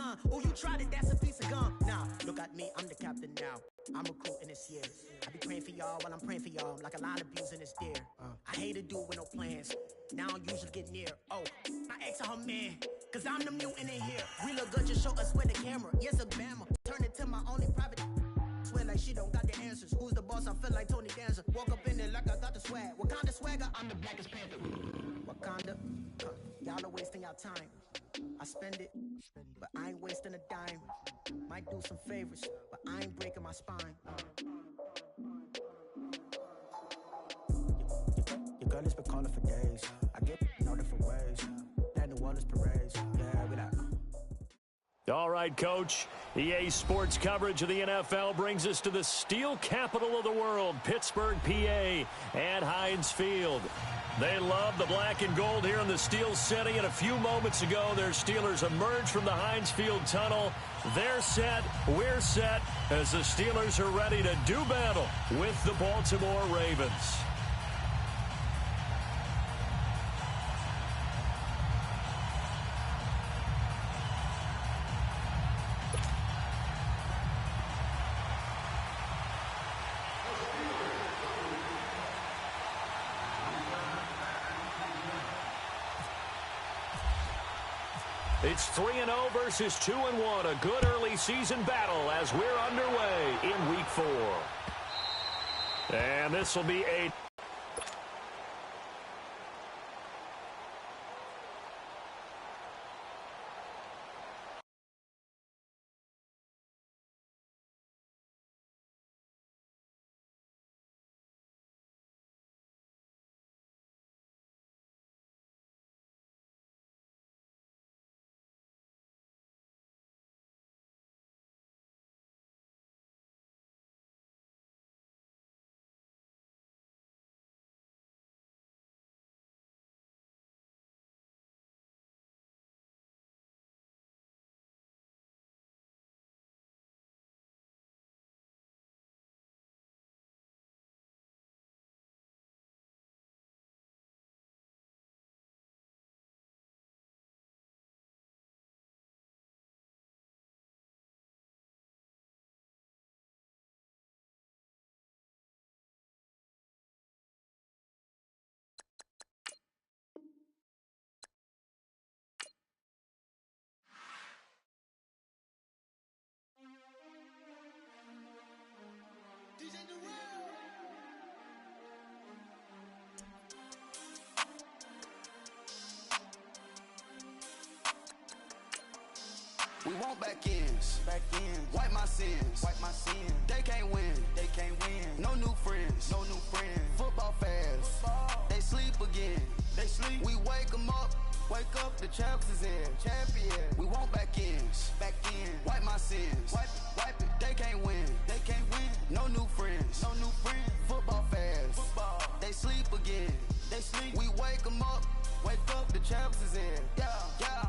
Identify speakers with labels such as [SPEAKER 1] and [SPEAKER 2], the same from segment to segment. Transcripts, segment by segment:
[SPEAKER 1] gun. Oh, you tried it, that's a piece of gum. Nah, look at me, I'm the captain now. I'm recruiting this year. I be praying for y'all while I'm praying for y'all. Like a line abusing this deer. I hate a dude with no plans. Now I don't usually get near. Oh, my ex and her man. Cause I'm the mutant in here. We look good, just show us where the camera. Yes, a Bama. Turn it to my only private. Swear like she don't got the answers. Who's the boss? I feel like Tony Danza. Walk up in there like I got the swag. What kind of swagger? I'm the blackest panther. Wakanda. Y'all are wasting your time. I spend it, but I ain't wasting a dime. Might do some favors, but I ain't breaking my spine. Your girl has been calling for days. I get in all different ways. That New Orleans parades. Yeah, we like.
[SPEAKER 2] All right, Coach. EA Sports coverage of the NFL brings us to the steel capital of the world, Pittsburgh, PA, and Heinz Field. They love the black and gold here in the Steel City, and a few moments ago, their Steelers emerged from the Heinz Field tunnel. They're set, we're set, as the Steelers are ready to do battle with the Baltimore Ravens. It's 3-0 versus 2-1, a good early season battle as we're underway in Week 4. And this will be a...
[SPEAKER 3] We want back ends. Wipe my sins. They can't win. No new friends. Football fans. They sleep again. We wake them up. The champs is in. We want back ends. Wipe my sins. Wipe it. They can't win. No new friends. Football fans. They sleep again. We wake them up. The champs is in. Yeah.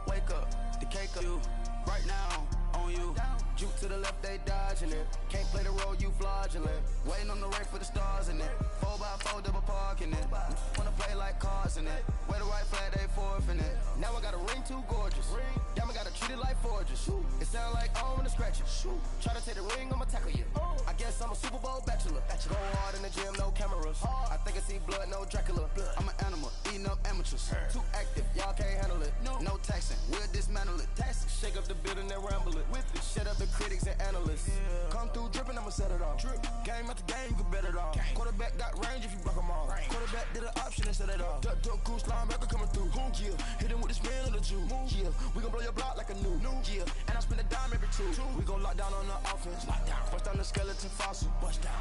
[SPEAKER 3] Wake up, the cake up. You, right now, on you. Juke to the left, they dodging it. Can't play the role, you fraudulent. Waiting on the race for the stars in it. 4x4 double parking it. Wanna play like cars in it. Wear the white flag, they forfeiting it. Now I got a ring too gorgeous. Damn, I gotta treat it like forges. It sound like I wanna scratch it. Try to take the ring, I'ma tackle you. I guess I'm a Super Bowl bachelor. Go hard in the gym, no cameras. I think I see blood, no Dracula. I'm an animal, eating up amateurs. Too active, y'all can't handle it. No taxing, we'll dismantle it. Shake up the building and ramble it. Shut up the critics and analysts. Come through dripping, I'ma set it off. Game after game, you can bet it off. Quarterback got range if you block them all. Quarterback did an option and set it off. Duck, goose, linebacker coming through. Yeah, hit him with the spin of the Jew. Yeah, we gon' blow your block like a new. Yeah, and I spin a dime every two. We gon' lock down on the offense. Bust down the skeleton fossil.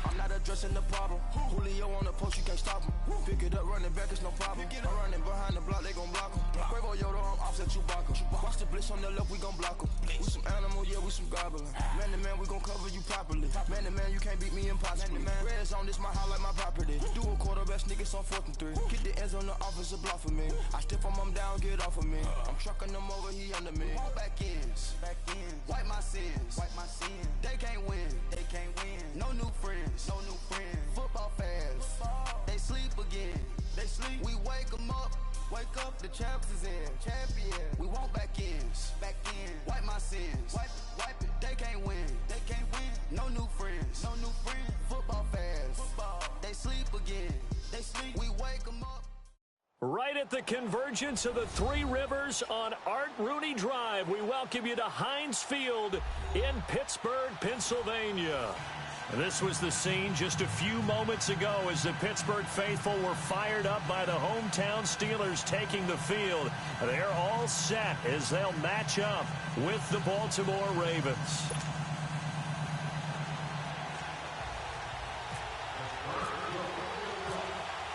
[SPEAKER 3] I'm not addressing the problem. Julio on the post, you can't stop him. Pick it up, running back, it's no problem. I'm running behind the block, they gon' block him. Quavo Yoda, I'm offset Chewbacca. Watch the blitz on the left, we gon' block him. We some animal, yeah, we some goblin. Man to man, we gon' cover you properly. Man to man, you can't beat me impossibly. Red zone, this my highlight, my property. Do a quarterback, niggas on 4th and 3. Get the ends on the offensive block for me. I stiff him, I'm down, get off of me. I'm trucking them over, he under me. Want back ends. Wipe my sins. They can't win. No new friends. Football fans. They sleep again. We wake them up. The champs is in. We want back in.
[SPEAKER 2] At the convergence of the Three Rivers on Art Rooney Drive, we welcome you to Heinz Field in Pittsburgh, Pennsylvania. This was the scene just a few moments ago as the Pittsburgh faithful were fired up by the hometown Steelers taking the field. They're all set as they'll match up with the Baltimore Ravens.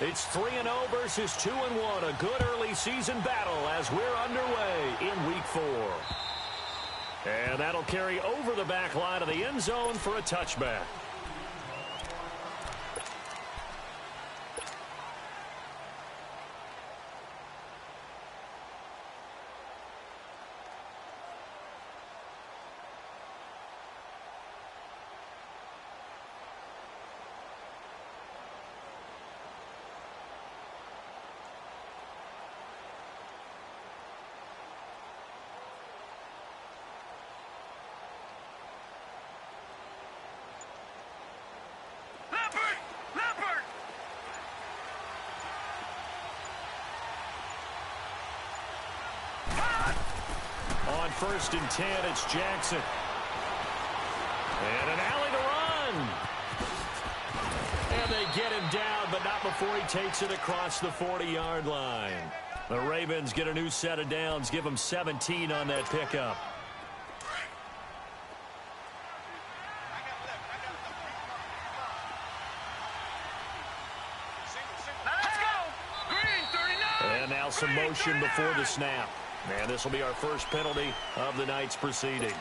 [SPEAKER 2] It's 3-0 versus 2-1, a good early season battle as we're underway in Week 4. And that'll carry over the back line of the end zone for a touchback. On 1st and 10, it's Jackson. And an alley to run. And they get him down, but not before he takes it across the 40-yard line. The Ravens get a new set of downs, give them 17 on that pickup. And now some motion before the snap. And this will be our first penalty of the night's proceedings.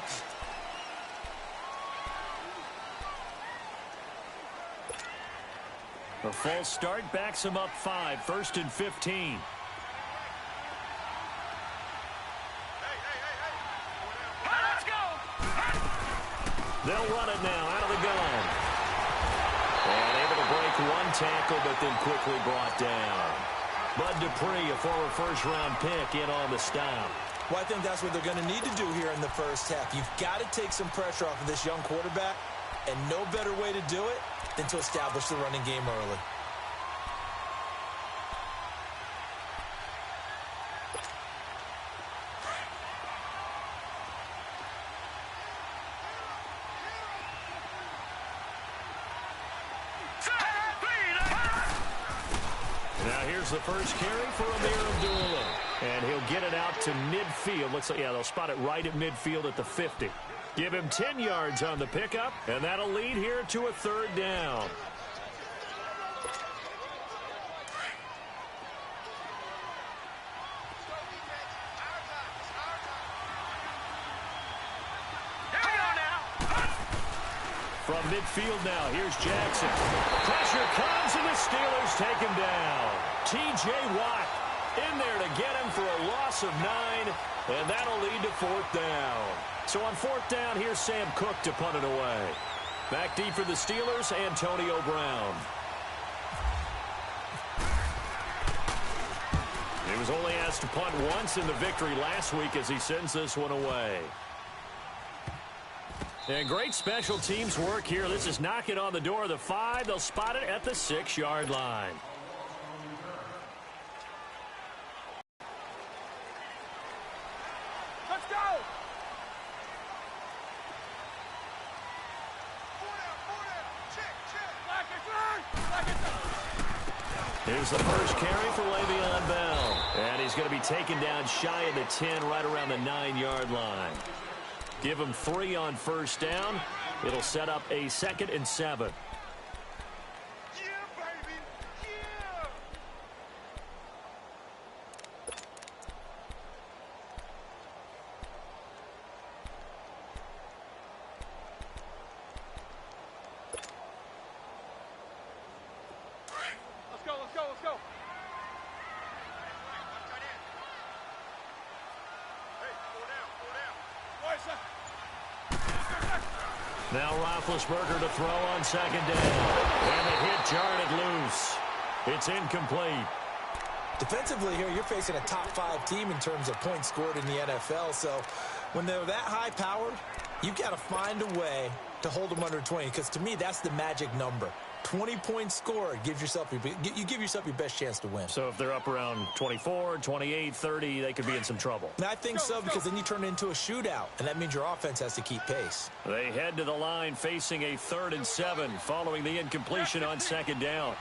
[SPEAKER 2] A false start backs him up 5. 1st and 15.
[SPEAKER 4] Let's go!
[SPEAKER 2] They'll run it now out of the gun. And able to break one tackle, but then quickly brought down. Bud Dupree, a former first-round pick, in on the stop.
[SPEAKER 5] Well, I think that's what they're going to need to do here in the first half. You've got to take some pressure off of this young quarterback, and no better way to do it than to establish the running game early.
[SPEAKER 2] The first carry for Amir Abdullah. And he'll get it out to midfield. Looks like, yeah, they'll spot it right at midfield at the 50. Give him 10 yards on the pickup, and that'll lead here to a 3rd down. From midfield now, here's Jackson. Pressure comes, and the Steelers take him down. T.J. Watt in there to get him for a loss of 9, and that'll lead to 4th down. So on 4th down, here's Sam Cook to punt it away. Back deep for the Steelers, Antonio Brown. He was only asked to punt once in the victory last week as he sends this one away. And great special teams work here. This is knocking on the door of the 5. They'll spot it at the 6-yard line.
[SPEAKER 4] Let's go!
[SPEAKER 2] Here's the first carry for Le'Veon Bell. And he's going to be taken down shy of the 10, right around the 9-yard line. Give him 3 on 1st down. It'll set up a 2nd and 7.
[SPEAKER 4] Yeah, baby! Yeah! Let's go, let's go, let's go! Hey, pull down, pull down. Boy, son.
[SPEAKER 2] Now Roethlisberger to throw on 2nd down. And the hit jarred it loose. It's incomplete.
[SPEAKER 5] Defensively here, you're facing a top 5 team in terms of points scored in the NFL. So when they're that high-powered, you've got to find a way to hold them under 20. Because to me, that's the magic number. 20-point score gives yourself you give yourself your best chance to win.
[SPEAKER 2] So if they're up around 24, 28, 30, they could be in some trouble.
[SPEAKER 5] And I think so, because then you turn it into a shootout, and that means your offense has to keep pace.
[SPEAKER 2] They head to the line facing a 3rd and 7 following the incompletion on 2nd down.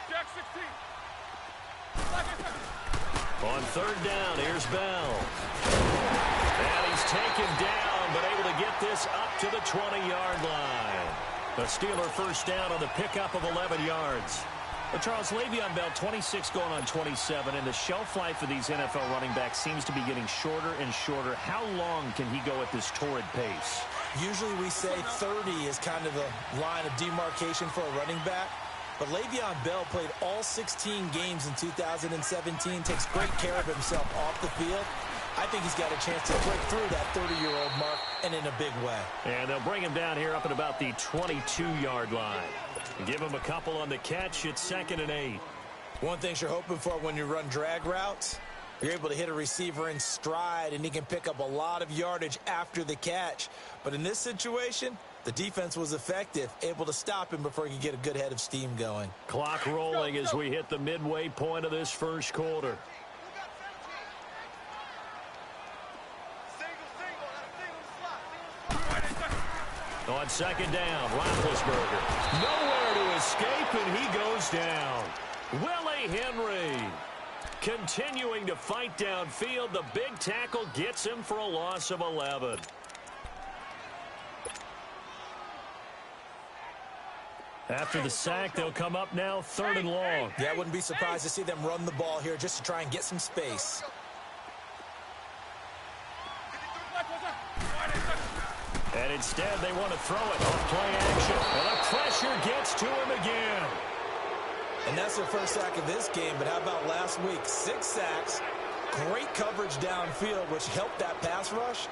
[SPEAKER 4] Jack 16.
[SPEAKER 2] On 3rd down, here's Bell. And he's taken down, but able to get this up to the 20-yard line. The Steeler first down on the pickup of 11 yards. But Charles, Le'Veon Bell, 26 going on 27, and the shelf life of these NFL running backs seems to be getting shorter and shorter. How long can he go at this torrid pace?
[SPEAKER 5] Usually we say 30 is kind of the line of demarcation for a running back. But Le'Veon Bell played all 16 games in 2017, takes great care of himself off the field. I think he's got a chance to break through that 30-year-old mark, and in a big way.
[SPEAKER 2] And they'll bring him down here up at about the 22-yard line. Give him a couple on the catch. It's 2nd and 8.
[SPEAKER 5] One thing you're hoping for when you run drag routes, you're able to hit a receiver in stride, and he can pick up a lot of yardage after the catch. But in this situation, the defense was effective, able to stop him before he could get a good head of steam going.
[SPEAKER 2] Clock rolling as we hit the midway point of this first quarter. On 2nd down, Roethlisberger. Nowhere to escape, and he goes down. Willie Henry continuing to fight downfield. The big tackle gets him for a loss of 11. After the sack, they'll come up now 3rd and long.
[SPEAKER 5] Yeah, I wouldn't be surprised to see them run the ball here just to try and get some space.
[SPEAKER 2] And instead, they want to throw it off play action. And the pressure gets to him again.
[SPEAKER 5] And that's their first sack of this game, but how about last week? 6 sacks, great coverage downfield, which helped that pass rush.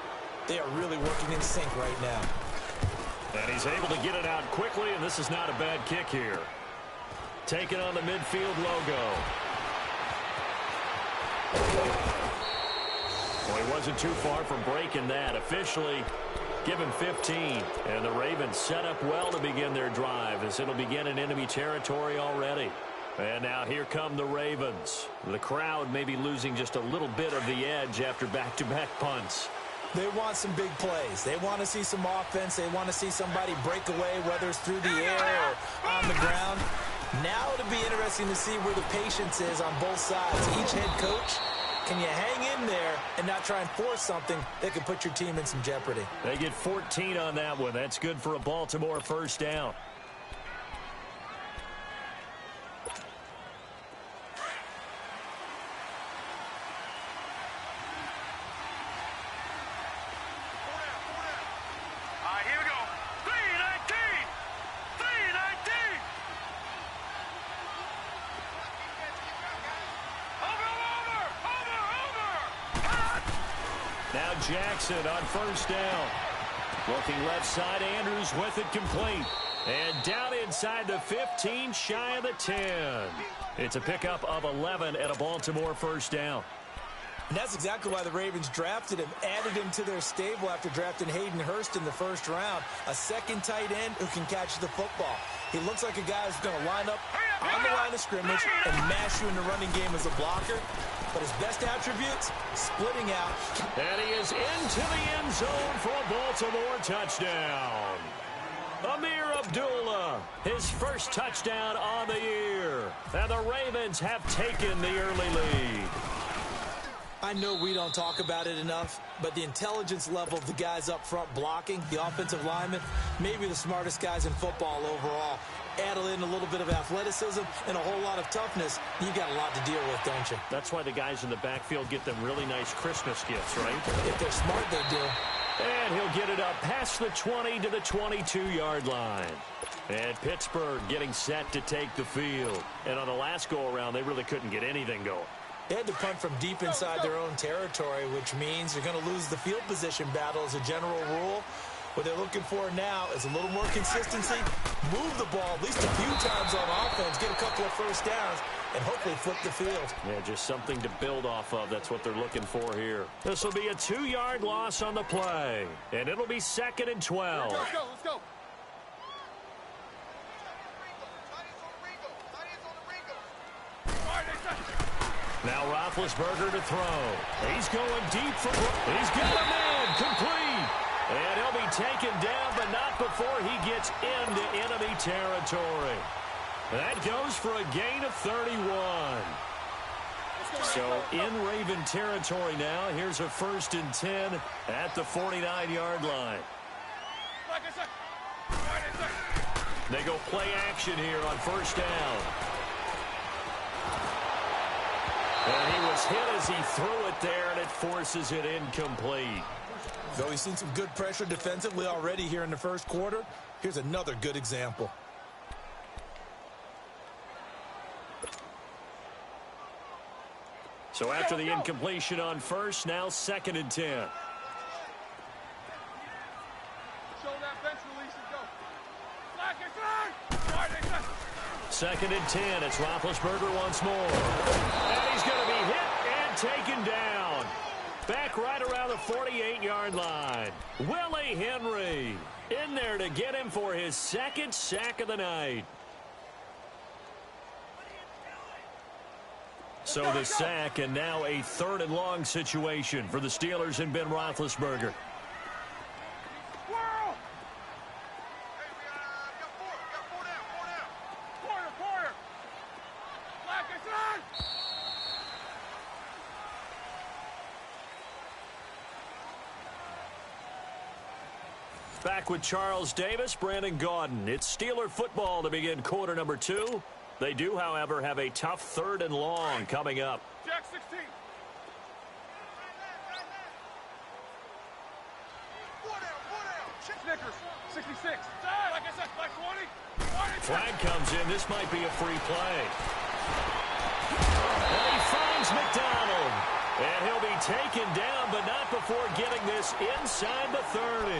[SPEAKER 5] They are really working in sync right now.
[SPEAKER 2] And he's able to get it out quickly, and this is not a bad kick here. Taking on the midfield logo. Well, he wasn't too far from breaking that. Officially, give him 15. And the Ravens set up well to begin their drive, as it'll begin in enemy territory already. And now here come the Ravens. The crowd may be losing just a little bit of the edge after back-to-back punts.
[SPEAKER 5] They want some big plays. They want to see some offense. They want to see somebody break away, whether it's through the air or on the ground. Now it'll be interesting to see where the patience is on both sides. Each head coach, can you hang in there and not try and force something that could put your team in some jeopardy?
[SPEAKER 2] They get 14 on that one. That's good for a Baltimore first down. Now Jackson on first down. Looking left side, Andrews with it complete. And down inside the 15, shy of the 10. It's a pickup of 11 at a Baltimore first down.
[SPEAKER 5] And that's exactly why the Ravens drafted him, added him to their stable after drafting Hayden Hurst in the first round. A second tight end who can catch the football. He looks like a guy who's going to line up on the line of scrimmage and mash you in the running game as a blocker. But his best attributes, splitting out.
[SPEAKER 2] And he is into the end zone for a Baltimore touchdown. Amir Abdullah, his first touchdown on the year. And the Ravens have taken the early lead.
[SPEAKER 5] I know we don't talk about it enough, but the intelligence level of the guys up front blocking, the offensive linemen, maybe the smartest guys in football overall. Add in a little bit of athleticism and a whole lot of toughness, you got a lot to deal with, don't you?
[SPEAKER 2] That's why the guys in the backfield get them really nice Christmas gifts, right?
[SPEAKER 5] If they're smart, they do.
[SPEAKER 2] And he'll get it up past the 20 to the 22-yard line. And Pittsburgh getting set to take the field. And on the last go-around, they really couldn't get anything going.
[SPEAKER 5] They had to punt from deep inside their own territory, which means you're going to lose the field position battle as a general rule. What they're looking for now is a little more consistency, move the ball at least a few times on offense, get a couple of first downs, and hopefully flip the field.
[SPEAKER 2] Yeah, just something to build off of. That's what they're looking for here. This will be a 2-yard loss on the play, and it'll be 2nd and 12.
[SPEAKER 4] Let's go, let's go.
[SPEAKER 2] Now Roethlisberger to throw. He's going deep for... He's got a man complete. And he'll be taken down, but not before he gets into enemy territory. That goes for a gain of 31. So in Raven territory now. Here's a 1st and 10 at the 49-yard line. They go play action here on 1st down. And he was hit as he threw it there, and it forces it incomplete.
[SPEAKER 5] Though he's seen some good pressure defensively already here in the first quarter, here's another good example.
[SPEAKER 2] So after the incompletion on 1st, now 2nd and 10.
[SPEAKER 4] Show that bench release and go. Flag is flag.
[SPEAKER 2] 2nd and 10. It's Roethlisberger once more. And he's going to be hit and taken down. Back right around the 48-yard line. Willie Henry in there to get him for his 2nd sack of the night. So the sack, and now a 3rd and long situation for the Steelers and Ben Roethlisberger. Back with Charles Davis, Brandon Gaudin. It's Steeler football to begin quarter number 2. They do, however, have a tough 3rd and long coming up.
[SPEAKER 4] Jack 16. Snickers, 66. Like I said, like 20.
[SPEAKER 2] Flag comes in. This might be a free play. And he finds McDonald. And he'll be taken down, but not before getting this inside the 30.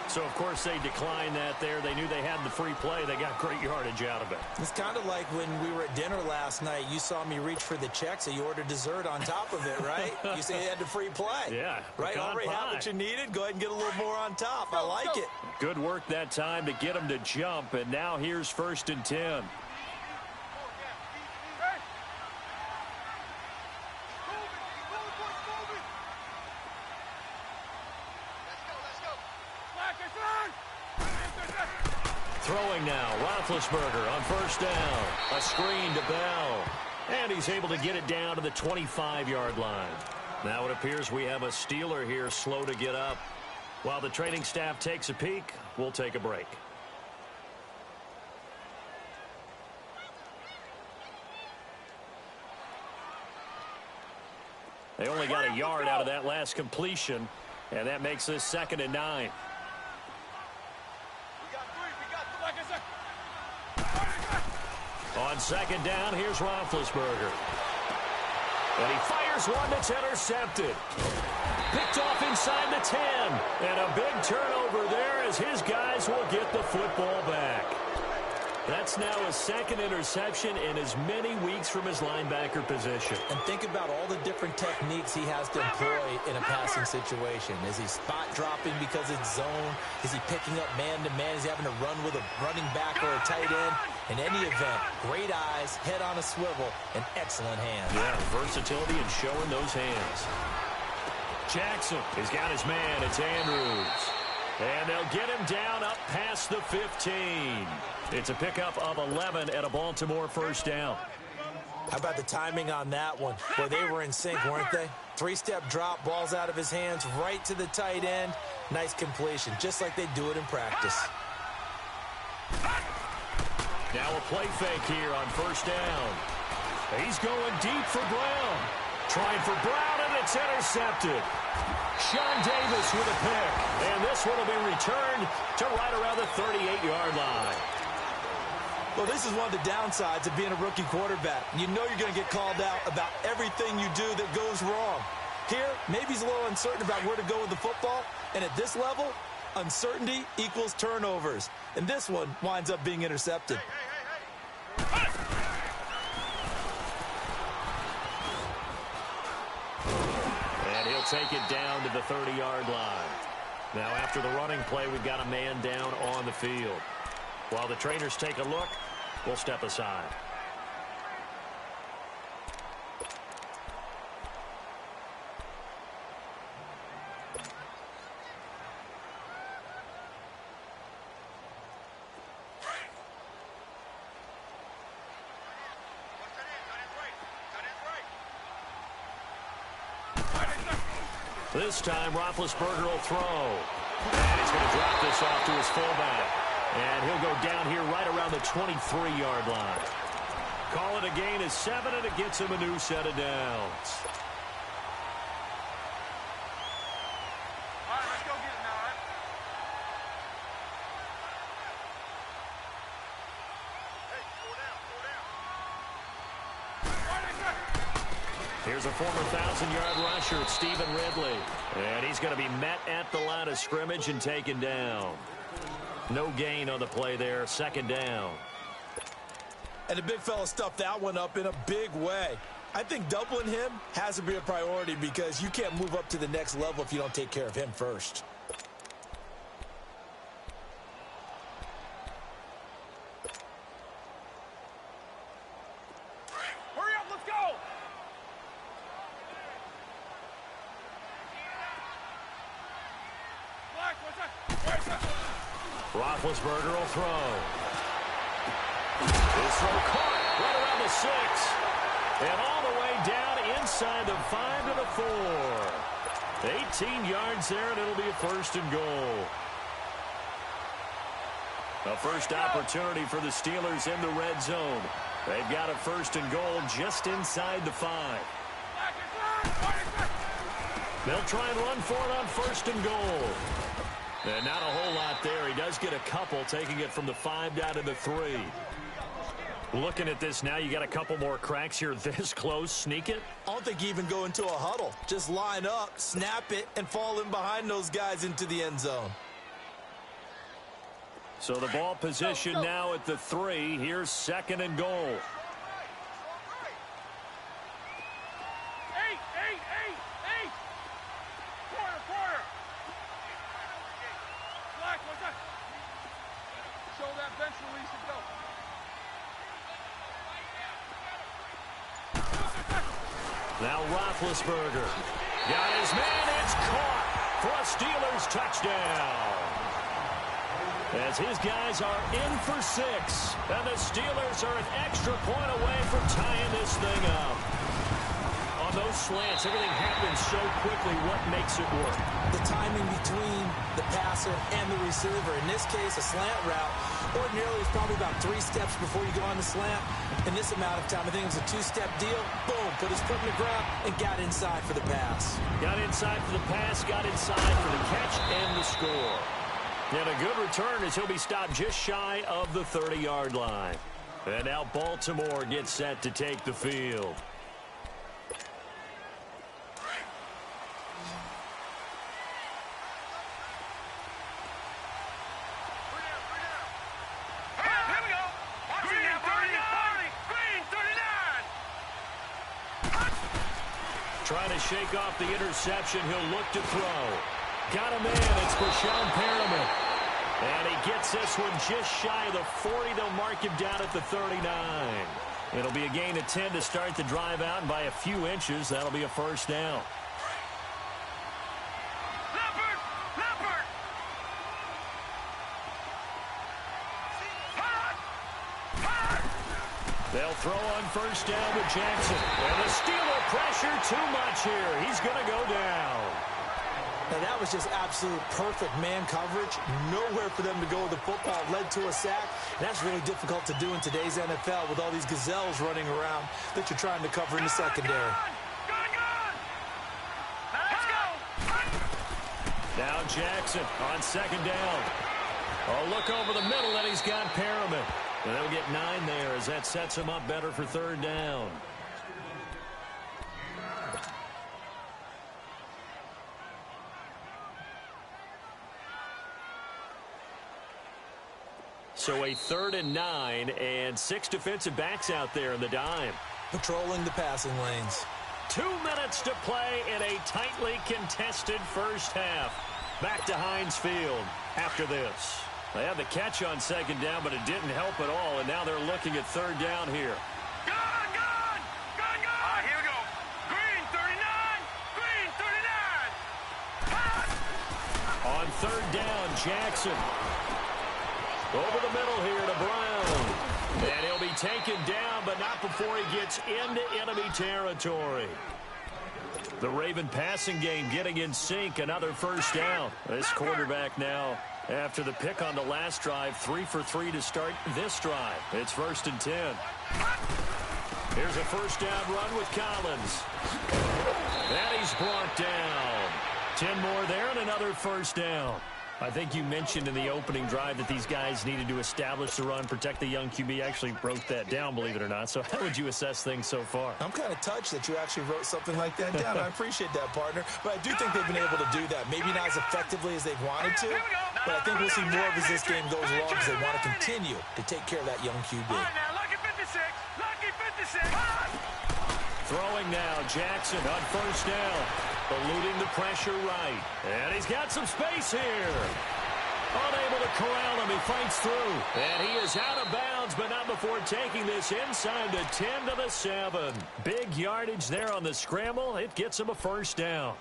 [SPEAKER 2] So, of course, they declined that there. They knew they had the free play. They got great yardage out of it.
[SPEAKER 5] It's kind of like when we were at dinner last night. You saw me reach for the check, so you ordered dessert on top of it, right? You say you had the free play.
[SPEAKER 2] Yeah.
[SPEAKER 5] Right? Already have what you needed. Go ahead and get a little more on top. I like it.
[SPEAKER 2] Good work that time to get him to jump. And now here's 1st and 10. Throwing now, Roethlisberger on 1st down. A screen to Bell. And he's able to get it down to the 25-yard line. Now it appears we have a Steeler here slow to get up. While the training staff takes a peek, we'll take a break. They only got a yard out of that last completion, and that makes this 2nd and 9. On 2nd down, here's Roethlisberger. And he fires one that's intercepted. Picked off inside the 10. And a big turnover there as his guys will get the football back. That's now his 2nd interception in as many weeks from his linebacker position.
[SPEAKER 5] And think about all the different techniques he has to employ in a passing situation. Is he spot dropping because it's zone? Is he picking up man-to-man? Is he having to run with a running back or a tight end? In any event, great eyes, head on a swivel, and excellent hands.
[SPEAKER 2] Yeah, versatility and showing those hands. Jackson has got his man. It's Andrews. And they'll get him down up past the 15. It's a pickup of 11 at a Baltimore 1st down.
[SPEAKER 5] How about the timing on that one? Where they were in sync, weren't they? 3-step drop, balls out of his hands, right to the tight end. Nice completion, just like they do it in practice.
[SPEAKER 2] Now a play fake here on 1st down. He's going deep for Brown. Trying for Brown, and it's intercepted. Sean Davis with a pick. And this one will be returned to right around the 38-yard line.
[SPEAKER 5] Well, this is one of the downsides of being a rookie quarterback. You know you're going to get called out about everything you do that goes wrong. Here, maybe he's a little uncertain about where to go with the football. And at this level, Uncertainty equals turnovers. And this one winds up being intercepted.
[SPEAKER 2] And he'll take it down to the 30-yard line. Now, after the running play, we've got a man down on the field. While the trainers take a look, we'll step aside. This time, Roethlisberger will throw. And he's going to drop this off to his fullback. And he'll go down here right around the 23-yard line. Call it a gain of 7, and it gets him a new set of downs.
[SPEAKER 4] All right, let's go get it now, all right? Hey, slow down.
[SPEAKER 2] Here's a former 1,000-yard rusher, Stephen Ridley. And he's going to be met at the line of scrimmage and taken down. No gain on the play there, second down.
[SPEAKER 5] And the big fella stuffed that one up in a big way. I think doubling him has to be a priority because you can't move up to the next level if you don't take care of him first.
[SPEAKER 4] Hurry up, let's go! Black, what's that? Where's that?
[SPEAKER 2] Roethlisberger will throw. His throw caught right around the 6. And all the way down inside the 5 to the 4. 18 yards there, and it'll be a first and goal. A first opportunity for the Steelers in the red zone. They've got a first and goal just inside the 5. They'll try and run for it on first and goal. And not a whole lot there. He does get a couple, taking it from the 5 down to the 3. Looking at this now, you got a couple more cracks here this close. Sneak it?
[SPEAKER 5] I don't think you even go into a huddle. Just line up, snap it, and fall in behind those guys into the end zone.
[SPEAKER 2] So the ball position now at the 3. Here's second and goal.
[SPEAKER 4] Eight! Quarter! Black, what's that? Show that bench release and go.
[SPEAKER 2] Now Roethlisberger. Got his man. It's caught for a Steelers touchdown. As his guys are in for 6. And the Steelers are an extra point away from tying this thing up. On those slants, everything happens so quickly. What makes it work?
[SPEAKER 5] The timing between the passer and the receiver. In this case, a slant route. Ordinarily, it's probably about 3 steps before you go on the slant. In this amount of time, I think it was a 2-step deal. Boom, put his foot in the ground and got inside for the pass.
[SPEAKER 2] Got inside for the pass, got inside for the catch and the score. And a good return as he'll be stopped just shy of the 30-yard line. And now Baltimore gets set to take the field. Trying to shake off the interception. He'll look to throw. Got a man. It's Brashon Perriman. And he gets this one just shy of the 40. They'll mark him down at the 39. It'll be a gain of 10 to start the drive out, and by a few inches, that'll be a first down. They'll throw on first down with Jackson. And the Steeler pressure too much here. He's going to go down.
[SPEAKER 5] Now, that was just absolute perfect man coverage. Nowhere for them to go with the football. Led to a sack. And that's really difficult to do in today's NFL with all these gazelles running around that you're trying to cover in the secondary.
[SPEAKER 2] Now Jackson on second down. A look over the middle, and he's got Perriman. And they'll get 9 there as that sets him up better for third down. So a 3rd and 9 and 6 defensive backs out there in the dime.
[SPEAKER 5] Patrolling the passing lanes.
[SPEAKER 2] 2 minutes to play in a tightly contested first half. Back to Heinz Field after this. They had the catch on 2nd down, but it didn't help at all, and now they're looking at 3rd down here.
[SPEAKER 4] Gun! Here we go. Green 39. Green 39. Cut!
[SPEAKER 2] On 3rd down, Jackson. Over the middle here to Brown. And he'll be taken down, but not before he gets into enemy territory. The Raven passing game getting in sync. Another first down. This quarterback now, after the pick on the last drive, 3 for 3 to start this drive. It's 1st and 10. Here's a first down run with Collins. And he's brought down. 10 more there and another first down. I think you mentioned in the opening drive that these guys needed to establish the run, protect the young QB. Actually wrote that down, believe it or not. So how would you assess things so far?
[SPEAKER 5] I'm kind of touched that you actually wrote something like that down. I appreciate that, partner. But I do think they've been able to do that. Maybe not as effectively as they've wanted to, but I think we'll see more of as this game goes along because they want to continue to take care of that young QB.
[SPEAKER 4] All right, now, lucky 56. Lucky 56.
[SPEAKER 2] Throwing now, Jackson on first down. Eluding the pressure right. And he's got some space here. Unable to corral him. He fights through. And he is out of bounds, but not before taking this inside the 10 to the 7. Big yardage there on the scramble. It gets him a first down.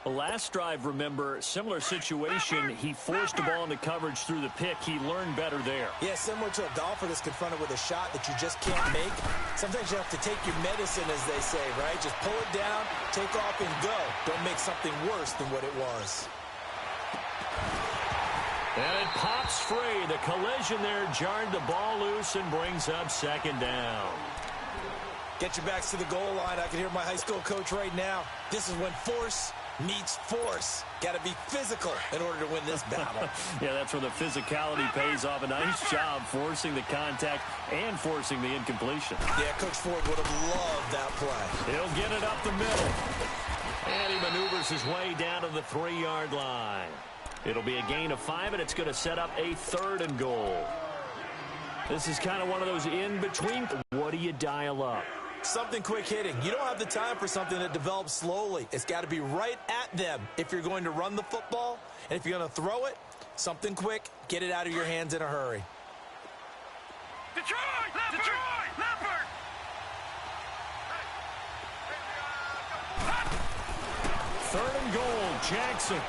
[SPEAKER 2] The last drive, remember, similar situation. He forced the ball into coverage through the pick. He learned better there.
[SPEAKER 5] Yeah, similar to a golfer that's confronted with a shot that you just can't make. Sometimes you have to take your medicine, as they say, right? Just pull it down, take off, and go. Don't make something worse than what it was.
[SPEAKER 2] And it pops free. The collision there jarred the ball loose and brings up 2nd down.
[SPEAKER 5] Get your backs to the goal line. I can hear my high school coach right now. This is when force meets force. Got to be physical in order to win this battle.
[SPEAKER 2] Yeah, that's where the physicality pays off. A nice job forcing the contact and forcing the incompletion.
[SPEAKER 5] Yeah, Coach Ford would have loved that play.
[SPEAKER 2] He'll get it up the middle. And he maneuvers his way down to the 3-yard line. It'll be a gain of 5, and it's going to set up a 3rd and goal. This is kind of one of those in-between. What do you dial up?
[SPEAKER 5] Something quick hitting. You don't have the time for something that develops slowly. It's got to be right at them if you're going to run the football. And if you're going to throw it, something quick, get it out of your hands in a hurry.
[SPEAKER 4] Detroit! Leopard!
[SPEAKER 2] 3rd and goal, Jackson.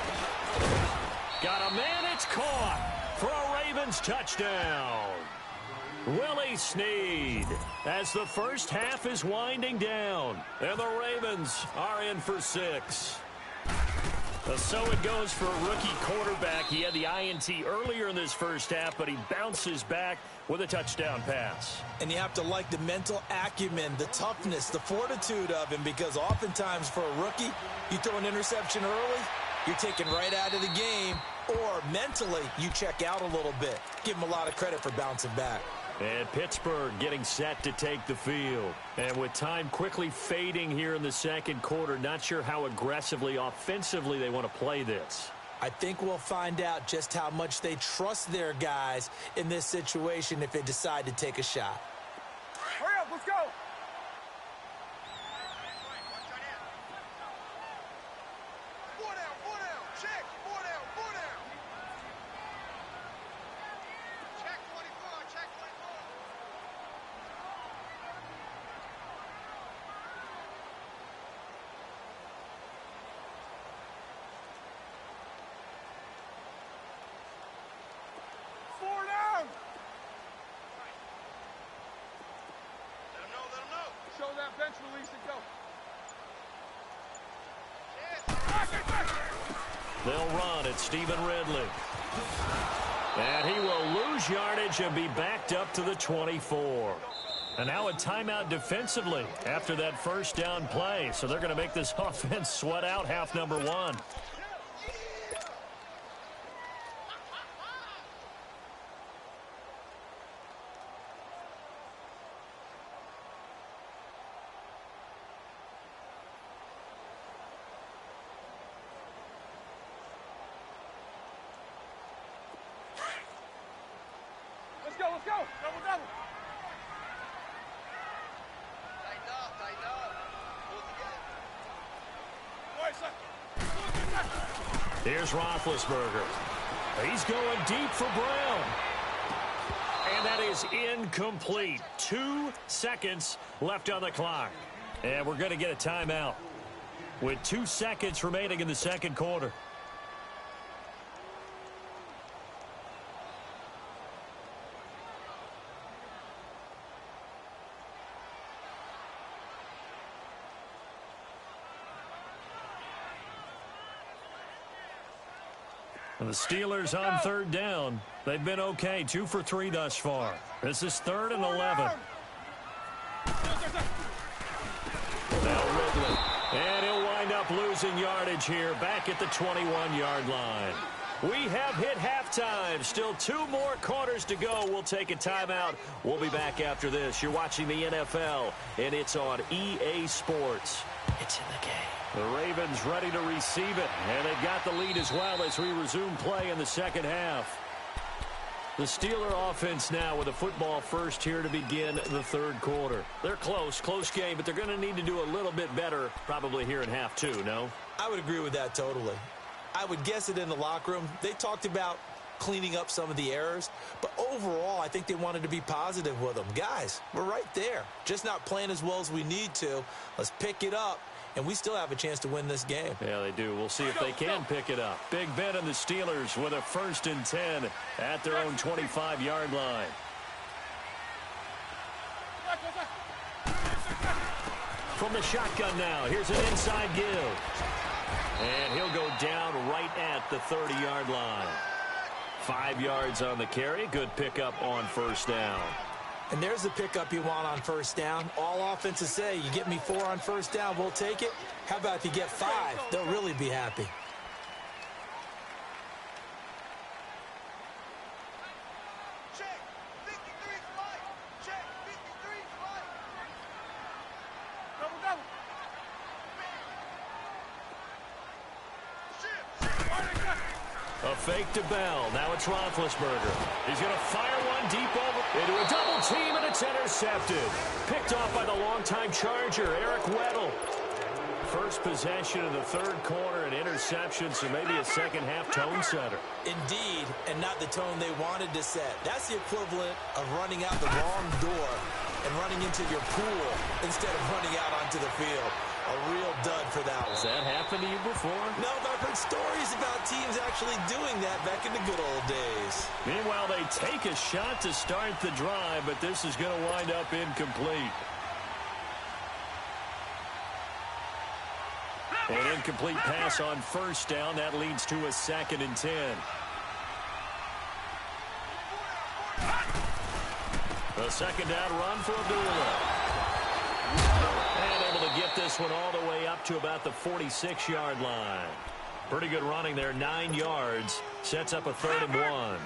[SPEAKER 2] Got a man, it's caught for a Ravens touchdown. Willie Snead as the first half is winding down. And the Ravens are in for 6. So it goes for a rookie quarterback. He had the INT earlier in this first half, but he bounces back with a touchdown pass.
[SPEAKER 5] And you have to like the mental acumen, the toughness, the fortitude of him, because oftentimes for a rookie, you throw an interception early, you're taken right out of the game, or mentally you check out a little bit. Give him a lot of credit for bouncing back.
[SPEAKER 2] And Pittsburgh getting set to take the field. And with time quickly fading here in the 2nd quarter, not sure how aggressively, offensively they want to play this.
[SPEAKER 5] I think we'll find out just how much they trust their guys in this situation if they decide to take a shot.
[SPEAKER 4] Hurry up, let's go! Bench release and go.
[SPEAKER 2] They'll run at Stephen Ridley. And he will lose yardage and be backed up to the 24. And now a timeout defensively after that first down play. So they're going to make this offense sweat out half number 1.
[SPEAKER 4] Double, double.
[SPEAKER 3] Tighten up, tighten up. Pull together.
[SPEAKER 2] Here's Roethlisberger. He's going deep for Brown. And that is incomplete. 2 seconds left on the clock. And we're going to get a timeout with 2 seconds remaining in the second quarter. And the Steelers on third down. They've been okay. 2 for 3 thus far. This is 3rd and 11. Now Ridley. And he'll wind up losing yardage here back at the 21-yard line. We have hit halftime. Still 2 more quarters to go. We'll take a timeout. We'll be back after this. You're watching the NFL, and it's on EA Sports. It's in the game. The Ravens ready to receive it, and they've got the lead as well as we resume play in the second half. The Steeler offense now with a football first here to begin the third quarter. They're close game, but they're going to need to do a little bit better probably here in half 2, no?
[SPEAKER 5] I would agree with that totally. I would guess it in the locker room. They talked about cleaning up some of the errors, but overall I think they wanted to be positive with them. Guys, we're right there. Just not playing as well as we need to. Let's pick it up. And we still have a chance to win this game.
[SPEAKER 2] Yeah, they do. We'll see if they can pick it up. Big Ben and the Steelers with a 1st and 10 at their own 25-yard line. From the shotgun now, here's an inside give. And he'll go down right at the 30-yard line. 5 yards on the carry. Good pickup on 1st down.
[SPEAKER 5] And there's the pickup you want on 1st down. All offenses say, you get me 4 on 1st down, we'll take it. How about if you get 5? They'll really be happy.
[SPEAKER 3] Check. 53 flight. Check. 53 flight.
[SPEAKER 4] Double, double.
[SPEAKER 2] A fake to Bell. Now it's Roethlisberger. He's going to fire one deep over into a double team, and it's intercepted. Picked off by the longtime Charger, Eric Weddle. First possession of the third quarter, an interception, so maybe a second-half tone setter.
[SPEAKER 5] Indeed, and not the tone they wanted to set. That's the equivalent of running out the wrong door and running into your pool instead of running out onto the field. A real dud for that one.
[SPEAKER 2] Has that happened to you before?
[SPEAKER 5] No, but I've heard stories about teams actually doing that back in the good old days.
[SPEAKER 2] Meanwhile, they take a shot to start the drive, but this is going to wind up incomplete. An incomplete pass on 1st down. That leads to a 2nd and 10. A 2nd down run for Abdullah. And able to get this one all the way up to about the 46-yard line. Pretty good running there, 9 yards. Sets up a 3rd and 1.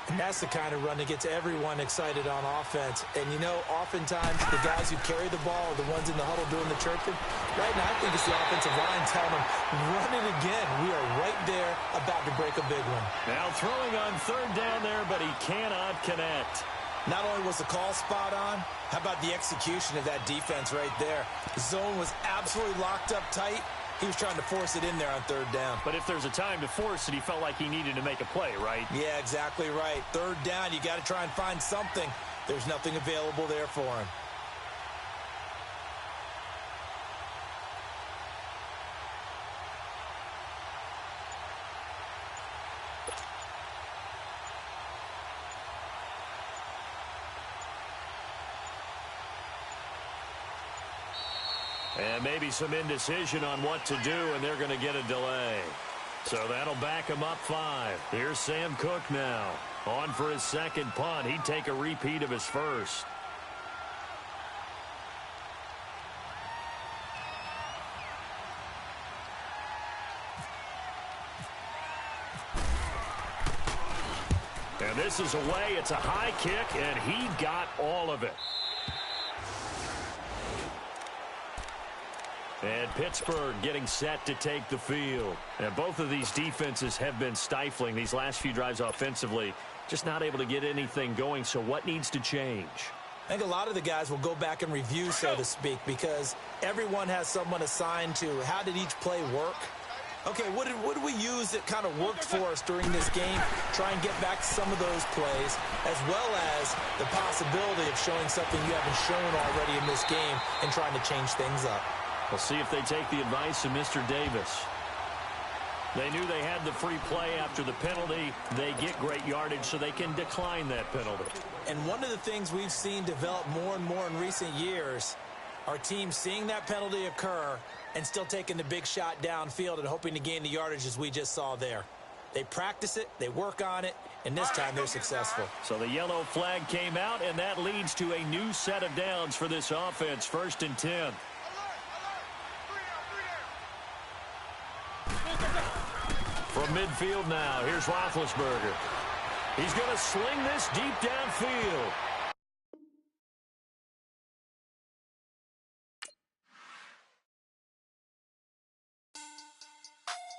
[SPEAKER 5] And that's the kind of run that gets everyone excited on offense. And, you know, oftentimes the guys who carry the ball are the ones in the huddle doing the chirping. Right now, I think it's the offensive line telling them, run it again. We are right there about to break a big one.
[SPEAKER 2] Now throwing on 3rd down there, but he cannot connect.
[SPEAKER 5] Not only was the call spot on, how about the execution of that defense right there? The zone was absolutely locked up tight. He was trying to force it in there on 3rd down.
[SPEAKER 2] But if there's a time to force it, he felt like he needed to make a play, right?
[SPEAKER 5] Yeah, exactly right. 3rd down, you got to try and find something. There's nothing available there for him.
[SPEAKER 2] And maybe some indecision on what to do, and they're going to get a delay. So that'll back him up 5. Here's Sam Cook now. On for his 2nd punt. He'd take a repeat of his 1st. And this is away. It's a high kick, and he got all of it. And Pittsburgh getting set to take the field. And both of these defenses have been stifling these last few drives offensively. just not able to get anything going. So what needs to change?
[SPEAKER 5] I think a lot of the guys will go back and review, so to speak, because everyone has someone assigned to how did each play work. Okay, what did we use that kind of worked for us during this game? Try and get back to some of those plays, as well as the possibility of showing something you haven't shown already in this game and trying to change things up.
[SPEAKER 2] We'll see if they take the advice of Mr. Davis. They knew they had the free play after the penalty. They get great yardage, so they can decline that penalty.
[SPEAKER 5] And one of the things we've seen develop more and more in recent years are teams seeing that penalty occur and still taking the big shot downfield and hoping to gain the yardage as we just saw there. They practice it, they work on it, and this time they're successful.
[SPEAKER 2] So the yellow flag came out, and that leads to a new set of downs for this offense. 1st and 10. From midfield now, here's Roethlisberger. He's going to sling this deep downfield.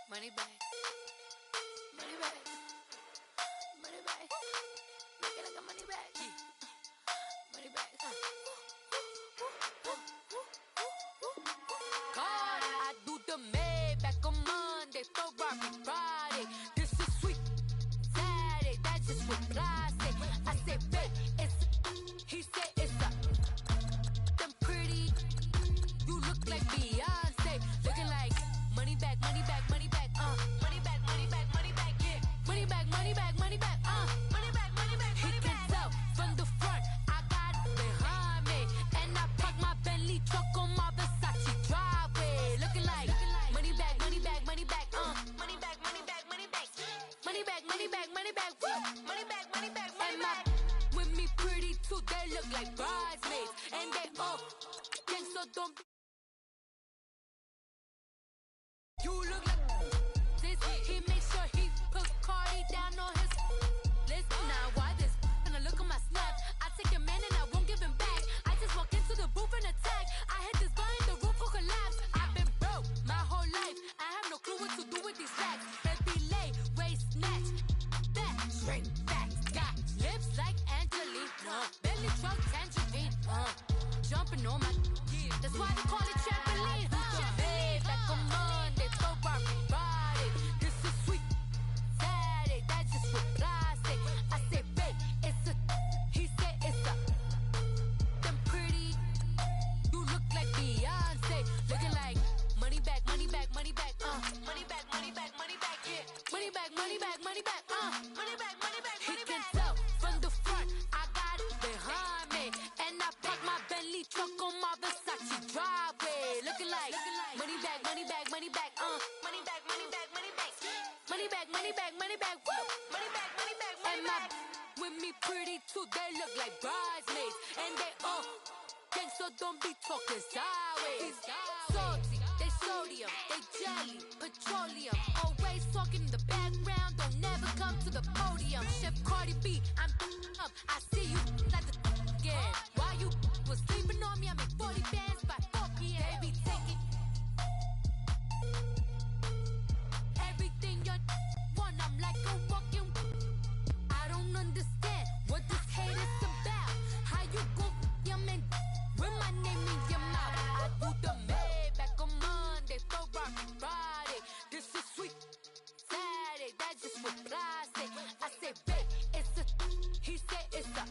[SPEAKER 6] Money back. Money back. Money back. Make it like a money back. Money back. God, I do the Maybach on Monday, Ferrari Friday. This is sweet Saturday. That's just what I say. I say, babe, it's. He said it's a. Them pretty. You look like Beyonce. Looking like money back, money back, money back. Money back, money back, money back, yeah. Money back, money back, money back, money back, money back, money back. He can tell from the front, I got it behind me. And I park my Bentley truck on my Versace driveway. Looking like money back, money back, money back, money back, money back, money back. Money back, money back, money back, woo. Money back, money back, money back. With me pretty too, they look like bridesmaids. And they all gang, so don't. You look like this. He makes sure he put Cardi down on his list. Now why this? Gonna look at my snap. I take a man and I won't give him back. I just walk into the booth and attack. I hit this guy in the roof will collapse. I've been broke my whole life. I have no clue what to do with these racks. Baby lay, waist snatch, back straight back. Got lips like Angelina, belly truck tangerine. Jumping on my, that's why they call it trampoline. Back on Monday, Ferrari Friday. This is sweet Saturday. That's just what I say. I say, babe, it's a. He said it's a. Them pretty. You look like Beyonce. Looking like money back, money back, money back. Money back, money back, money back. Yeah. Money back, money back, money back. Money back, money back, money back. He can tell from the front, I got it behind me. And I park my Bentley truck on my Versace driveway. Looking like money back, money back, money back. Money back, money back, money back. Money back, money back, money back. Woo. Money back, money back, money back. With me pretty too, they look like bridesmaids. And they all gang, so don't be talking sideways. Salty, they sodium, they jelly, petroleum. Always talking in the background, don't never come to the podium. Chef Cardi B, I'm up. I see you like the again. Why you was sleeping on me? I make 40 bands by 4 p.m. They be taking everything you want. I'm like a walking. I don't understand what this hate is about. How you go your man with my name in your mouth? I do the Maybach on Monday, Ferrari Friday. This is sweet Saturday. That's just what I say. I say, babe, it's a. He said it's a.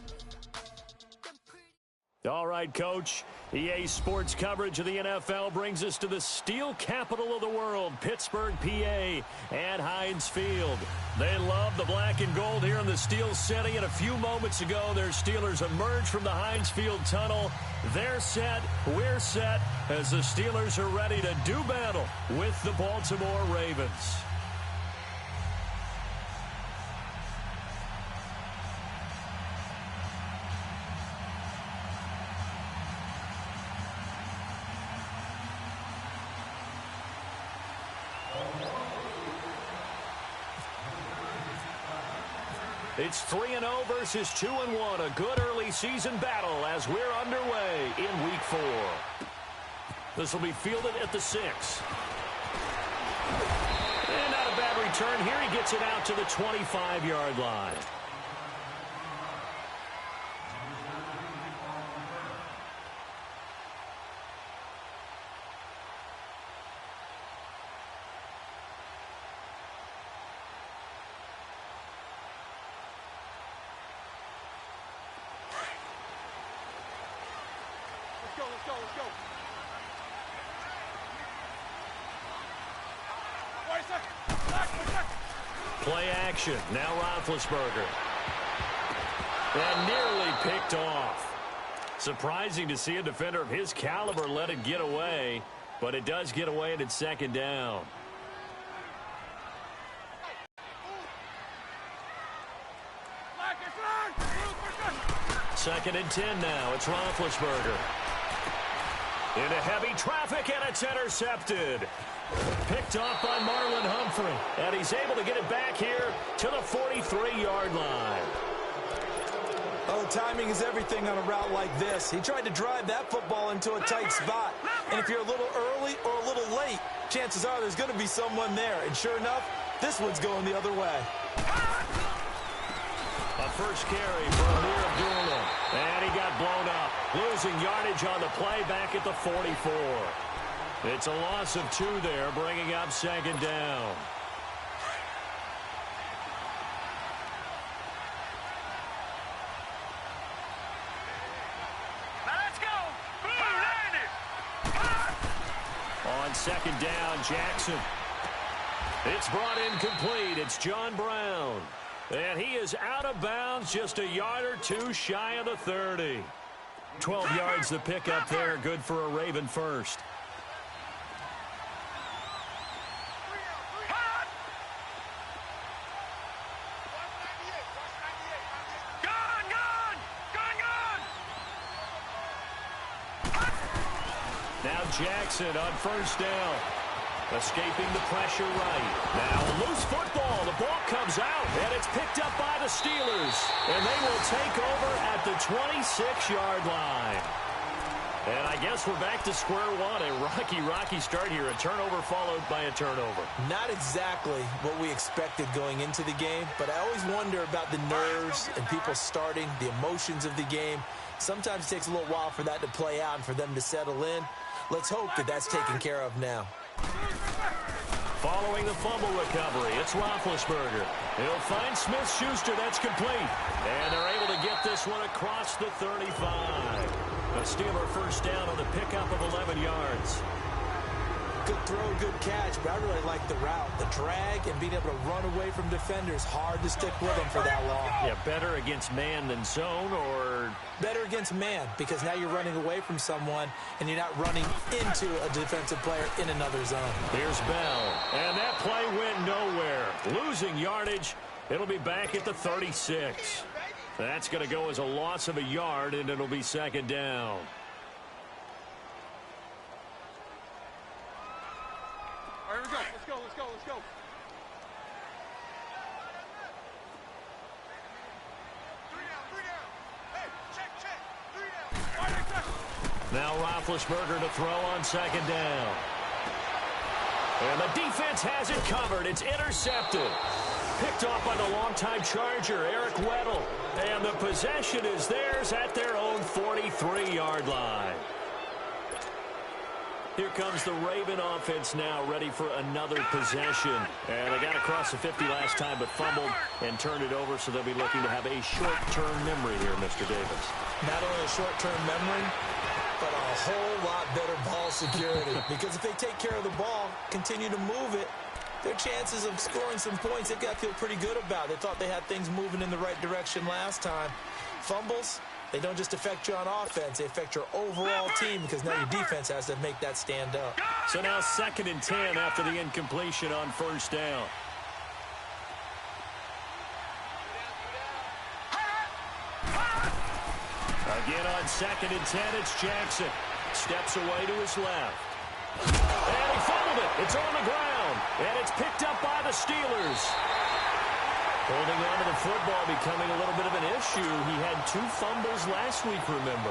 [SPEAKER 6] Them pretty.
[SPEAKER 2] All right, Coach. EA Sports coverage of the NFL brings us to the steel capital of the world, Pittsburgh, PA, and Heinz Field. They love the black and gold here in the steel city, and a few moments ago, their Steelers emerged from the Heinz Field tunnel. They're set, we're set, as the Steelers are ready to do battle with the Baltimore Ravens. It's 3-0 versus 2-1, a good early season battle as we're underway in Week 4. This will be fielded at the 6. And not a bad return here. He gets it out to the 25-yard line.
[SPEAKER 4] let's go. Wait a second.
[SPEAKER 2] Play action. Now Roethlisberger. And nearly picked off. Surprising to see a defender of his caliber let it get away, but it does get away and it's second down. Second and 10 now. It's Roethlisberger. Into heavy traffic, and it's intercepted. Picked off by Marlon Humphrey. And he's able to get it back here to the 43-yard line.
[SPEAKER 5] Oh, timing is everything on a route like this. He tried to drive that football into a tight spot. And if you're a little early or a little late, chances are there's going to be someone there. And sure enough, this one's going the other way.
[SPEAKER 2] A first carry for Amir Abdullah. And he got blown up. Losing yardage on the play back at the 44. It's a loss of 2 there, bringing up second down. On second down, Jackson. It's brought in complete. It's John Brown. And he is out of bounds, just a yard or 2 shy of the 30. 12 yards to pick up there. Good for a Raven first. Now Jackson on first down. Escaping the pressure right. Now loose football. The ball comes out, and it's picked up by the Steelers. And they will take over at the 26-yard line. And I guess we're back to square one. A rocky start here. A turnover followed by a turnover.
[SPEAKER 5] Not exactly what we expected going into the game, but I always wonder about the nerves and people starting, the emotions of the game. Sometimes it takes a little while for that to play out and for them to settle in. Let's hope that that's taken care of now.
[SPEAKER 2] Following the fumble recovery, it's Roethlisberger. He'll find Smith-Schuster. That's complete. And they're able to get this one across the 35. A Steeler first down on the pickup of 11 yards.
[SPEAKER 5] Good throw, good catch, but I really like the route. The drag and being able to run away from defenders. Hard to stick with them for that long.
[SPEAKER 2] Yeah, better against man than zone, or?
[SPEAKER 5] Better against man, because now you're running away from someone and you're not running into a defensive player in another zone.
[SPEAKER 2] Here's Bell, and that play went nowhere. Losing yardage. It'll be back at the 36. That's going to go as a loss of a yard, and it'll be second down.
[SPEAKER 4] All right, here we go. Let's go. Three down. Hey, check. 3 down.
[SPEAKER 2] Now Roethlisberger to throw on second down. And the defense has it covered. It's intercepted. Picked off by the longtime Charger, Eric Weddle. And the possession is theirs at their own 43-yard line. Here comes the Raven offense now, ready for another possession. And they got across the 50 last time, but fumbled and turned it over, so they'll be looking to have a short-term memory here, Mr. Davis.
[SPEAKER 5] Not only a short-term memory, but a whole lot better ball security. Because if they take care of the ball, continue to move it, their chances of scoring some points, they've got to feel pretty good about. They thought they had things moving in the right direction last time. Fumbles, they don't just affect you on offense, they affect your overall team, because now your defense has to make that stand up.
[SPEAKER 2] So now 2nd and 10 after the incompletion on first down. Again on 2nd and 10, it's Jackson. Steps away to his left. And he fumbled it. It's on the ground. And it's picked up by the Steelers. Holding on to the football becoming a little bit of an issue. He had 2 fumbles last week, remember.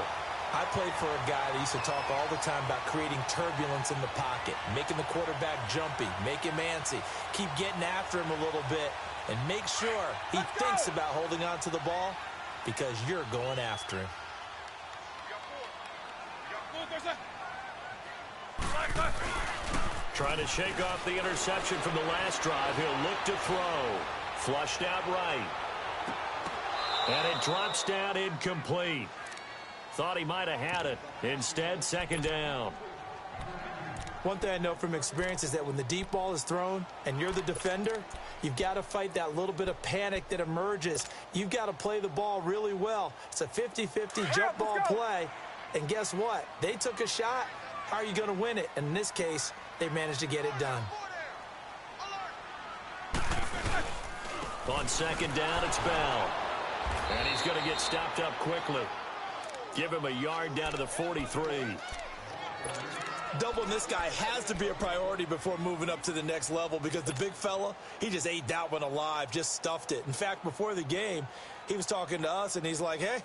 [SPEAKER 5] I played for a guy that used to talk all the time about creating turbulence in the pocket, making the quarterback jumpy, make him antsy, keep getting after him a little bit, and make sure he thinks about holding on to the ball because you're going after him.
[SPEAKER 2] Trying to shake off the interception from the last drive. He'll look to throw. Flushed out right. And it drops down incomplete. Thought he might have had it. Instead, second down.
[SPEAKER 5] One thing I know from experience is that when the deep ball is thrown and you're the defender, you've got to fight that little bit of panic that emerges. You've got to play the ball really well. It's a 50-50 jump ball play. And guess what? They took a shot. How are you going to win it? And in this case, they managed to get it done.
[SPEAKER 2] On second down, it's Bell. And he's going to get stopped up quickly. Give him a yard down to the 43.
[SPEAKER 5] Doubling this guy has to be a priority before moving up to the next level because the big fella, he just ate that one alive, just stuffed it. In fact, before the game, he was talking to us, and he's like, hey,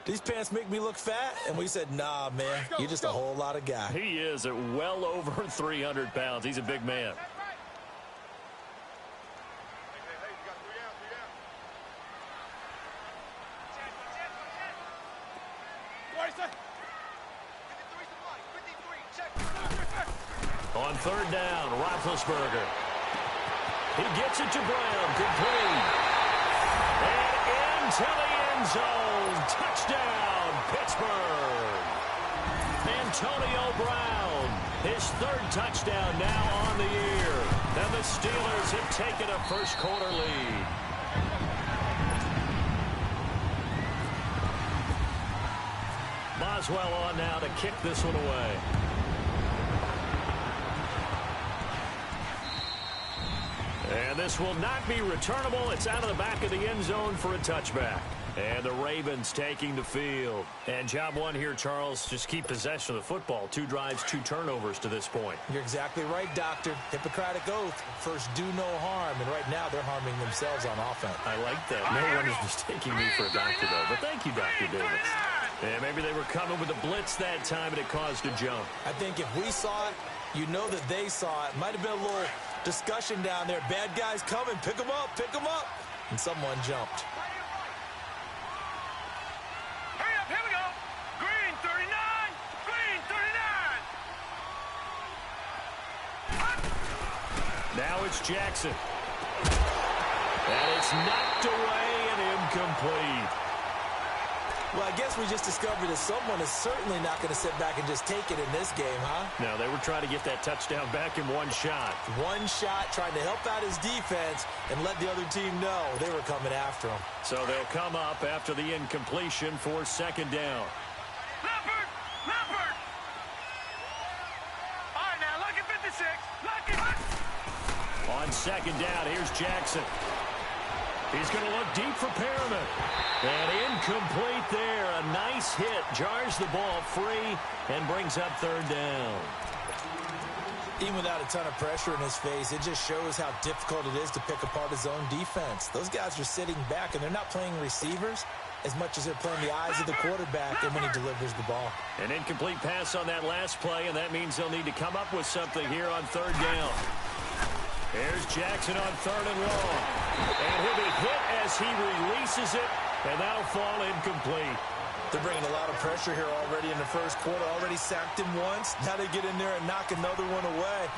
[SPEAKER 5] these pants make me look fat? And we said, nah, man, you're just a whole lot of guy.
[SPEAKER 2] He is at well over 300 pounds. He's a big man. On third down, Roethlisberger. He gets it to Brown, complete. And into the end zone. Touchdown, Pittsburgh. Antonio Brown, his third touchdown now on the year. And the Steelers have taken a first-quarter lead. Boswell on now to kick this one away. And this will not be returnable. It's out of the back of the end zone for a touchback. And the Ravens taking the field. And job one here, Charles, just keep possession of the football. 2 drives, 2 turnovers to this point.
[SPEAKER 5] You're exactly right, Doctor. Hippocratic oath. First, do no harm. And right now, they're harming themselves on offense.
[SPEAKER 2] I like that. No one is mistaking me for a doctor, though. But thank you, Dr. Davis. And maybe they were coming with a blitz that time, and it caused a jump.
[SPEAKER 5] I think if we saw it, you know that they saw it. Might have been a little discussion down there. Bad guys coming. Pick them up. Pick them up. And someone jumped.
[SPEAKER 4] Hurry up. Here we go. Green 39. Green 39.
[SPEAKER 2] Now it's Jackson. And it's knocked away and incomplete.
[SPEAKER 5] Well, I guess we just discovered that someone is certainly not going to sit back and just take it in this game, huh?
[SPEAKER 2] No, they were trying to get that touchdown back in one shot.
[SPEAKER 5] One shot, trying to help out his defense and let the other team know they were coming after him.
[SPEAKER 2] So they'll come up after the incompletion for second down.
[SPEAKER 4] Leopard! Leopard! All right, now, lucky 56. Lucky.
[SPEAKER 2] On second down, here's Jackson. He's going to look deep for Perriman. And incomplete there. A nice hit. Jars the ball free and brings up third down.
[SPEAKER 5] Even without a ton of pressure in his face, it just shows how difficult it is to pick apart his own defense. Those guys are sitting back, and they're not playing receivers as much as they're playing the eyes of the quarterback and when he delivers the ball.
[SPEAKER 2] An incomplete pass on that last play, and that means they'll need to come up with something here on third down. Here's Jackson on third and long. And he'll be hit as he releases it, and that'll fall incomplete.
[SPEAKER 5] They're bringing a lot of pressure here already in the first quarter. Already sacked him once. Now they get in there and knock another one away.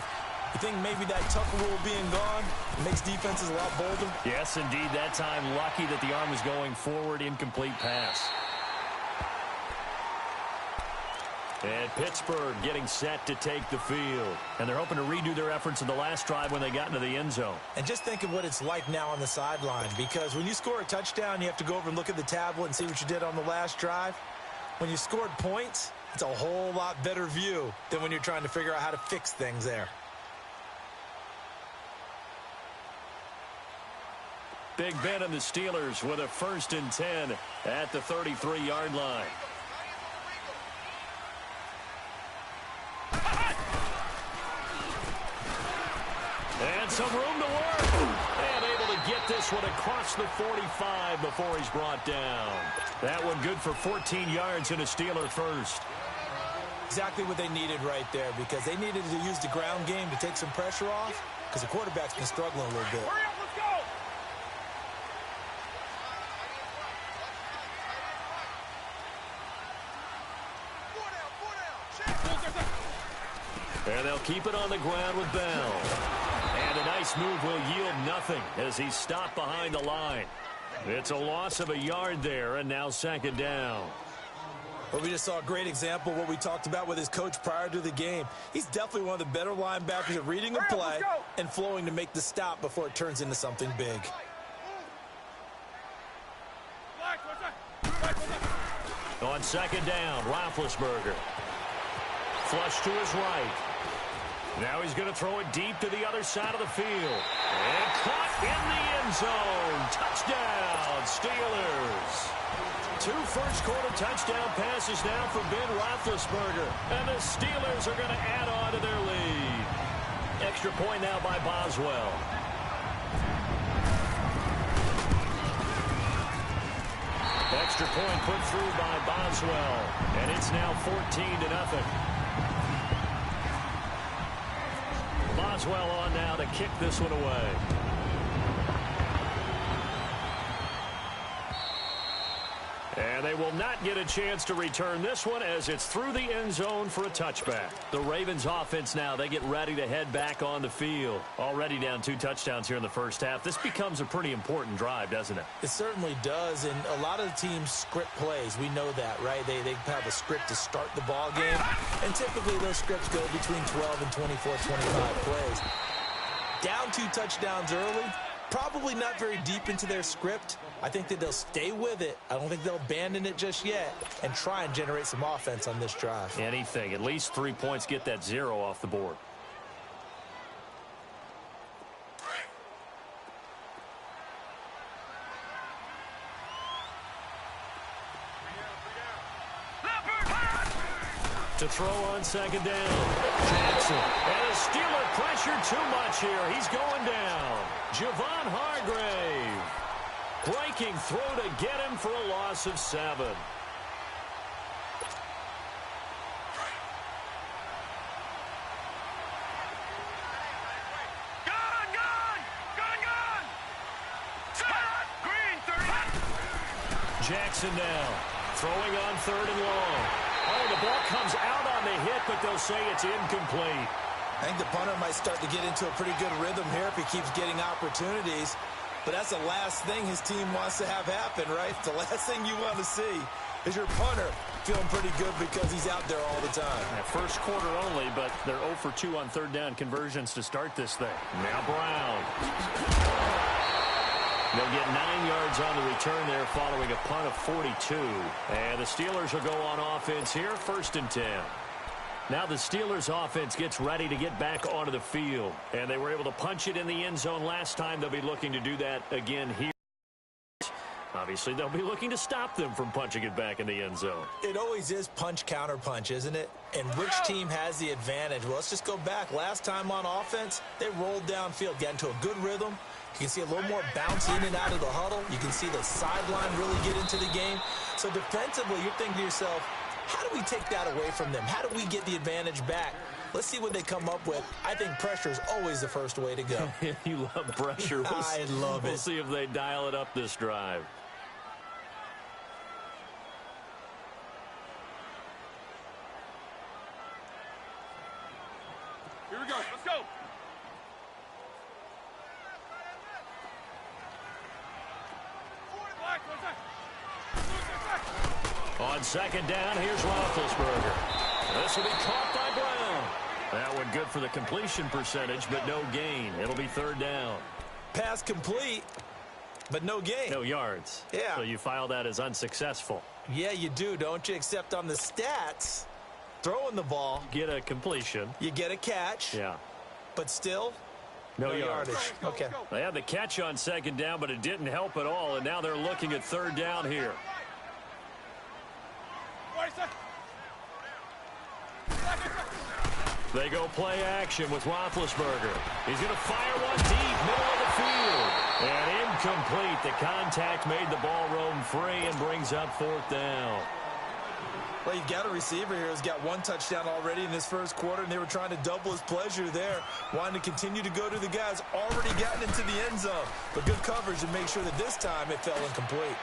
[SPEAKER 5] You think maybe that Tucker rule being gone makes defenses a lot bolder?
[SPEAKER 2] Yes, indeed. That time, lucky that the arm was going forward. Incomplete pass. And Pittsburgh getting set to take the field. And they're hoping to redo their efforts in the last drive when they got into the end zone.
[SPEAKER 5] And just think of what it's like now on the sideline. Because when you score a touchdown, you have to go over and look at the tablet and see what you did on the last drive. When you scored points, it's a whole lot better view than when you're trying to figure out how to fix things there.
[SPEAKER 2] Big Ben and the Steelers with a 1st and 10 at the 33-yard line. And some room to work. And able to get this one across the 45 before he's brought down. That one good for 14 yards and a Steeler first.
[SPEAKER 5] Exactly what they needed right there, because they needed to use the ground game to take some pressure off, because the quarterback's been struggling a little bit.
[SPEAKER 4] Hurry up, let's go!
[SPEAKER 2] And they'll keep it on the ground with Bell. And a nice move will yield nothing as he's stopped behind the line. It's a loss of a yard there, and now second down.
[SPEAKER 5] Well, we just saw a great example of what we talked about with his coach prior to the game. He's definitely one of the better linebackers at reading a play and flowing to make the stop before it turns into something big.
[SPEAKER 2] On second down, Roethlisberger. Flush to his right. Now he's going to throw it deep to the other side of the field. And caught in the end zone. Touchdown, Steelers. 2 first-quarter touchdown passes now for Ben Roethlisberger. And the Steelers are going to add on to their lead. Extra point now by Boswell. Extra point put through by Boswell. And it's now 14-0. Boswell on now to kick this one away. And they will not get a chance to return this one as it's through the end zone for a touchback. The Ravens offense now, they get ready to head back on the field. Already down 2 touchdowns here in the first half. This becomes a pretty important drive, doesn't it?
[SPEAKER 5] It certainly does, and a lot of the teams script plays. We know that, right? They have a script to start the ball game, and typically those scripts go between 12 and 24, 25 plays. Down 2 touchdowns early, probably not very deep into their script. I think that they'll stay with it. I don't think they'll abandon it just yet and try and generate some offense on this drive.
[SPEAKER 2] Anything. At least 3 points, get that 0 off the board. To throw on second down. Jackson. And the Steeler pressure too much here. He's going down. Javon Hargrave. Breaking through to get him for a loss of 7. Jackson now. Throwing on 3rd and long. Oh, the ball comes out on the hit, but they'll say it's incomplete.
[SPEAKER 5] I think the punter might start to get into a pretty good rhythm here if he keeps getting opportunities. But that's the last thing his team wants to have happen, right? The last thing you want to see is your punter feeling pretty good because he's out there all the time.
[SPEAKER 2] First quarter only, but they're 0 for 2 on 3rd down conversions to start this thing. Now Brown. They'll get 9 yards on the return there following a punt of 42. And the Steelers will go on offense here, 1st and 10. Now the Steelers offense gets ready to get back onto the field. And they were able to punch it in the end zone last time. They'll be looking to do that again here. Obviously, they'll be looking to stop them from punching it back in the end zone.
[SPEAKER 5] It always is punch, counter punch, isn't it? And which team has the advantage? Well, let's just go back. Last time on offense, they rolled downfield, got into a good rhythm. You can see a little more bounce in and out of the huddle. You can see the sideline really get into the game. So defensively, you're thinking to yourself, how do we take that away from them? How do we get the advantage back? Let's see what they come up with. I think pressure is always the first way to go.
[SPEAKER 2] You love pressure.
[SPEAKER 5] I love it.
[SPEAKER 2] We'll see if they dial it up this drive.
[SPEAKER 4] Here we go. Let's go.
[SPEAKER 2] On second down, here's Roethlisberger. This will be caught by Brown. That one good for the completion percentage, but no gain. It'll be 3rd down.
[SPEAKER 5] Pass complete, but no gain.
[SPEAKER 2] No yards.
[SPEAKER 5] Yeah.
[SPEAKER 2] So you file that as unsuccessful.
[SPEAKER 5] Yeah, you do, don't you? Except on the stats, throwing the ball.
[SPEAKER 2] Get a completion.
[SPEAKER 5] You get a catch.
[SPEAKER 2] Yeah.
[SPEAKER 5] But still,
[SPEAKER 2] no yardage.
[SPEAKER 5] Okay.
[SPEAKER 2] They had the catch on second down, but it didn't help at all, and now they're looking at 3rd down here. They go play action with Roethlisberger. He's going to fire one deep, middle of the field. And incomplete. The contact made the ball roam free and brings up 4th down.
[SPEAKER 5] Well, you've got a receiver here who's got 1 touchdown already in this first quarter, and they were trying to double his pleasure there, wanting to continue to go to the guys already gotten into the end zone. But good coverage to make sure that this time it fell incomplete.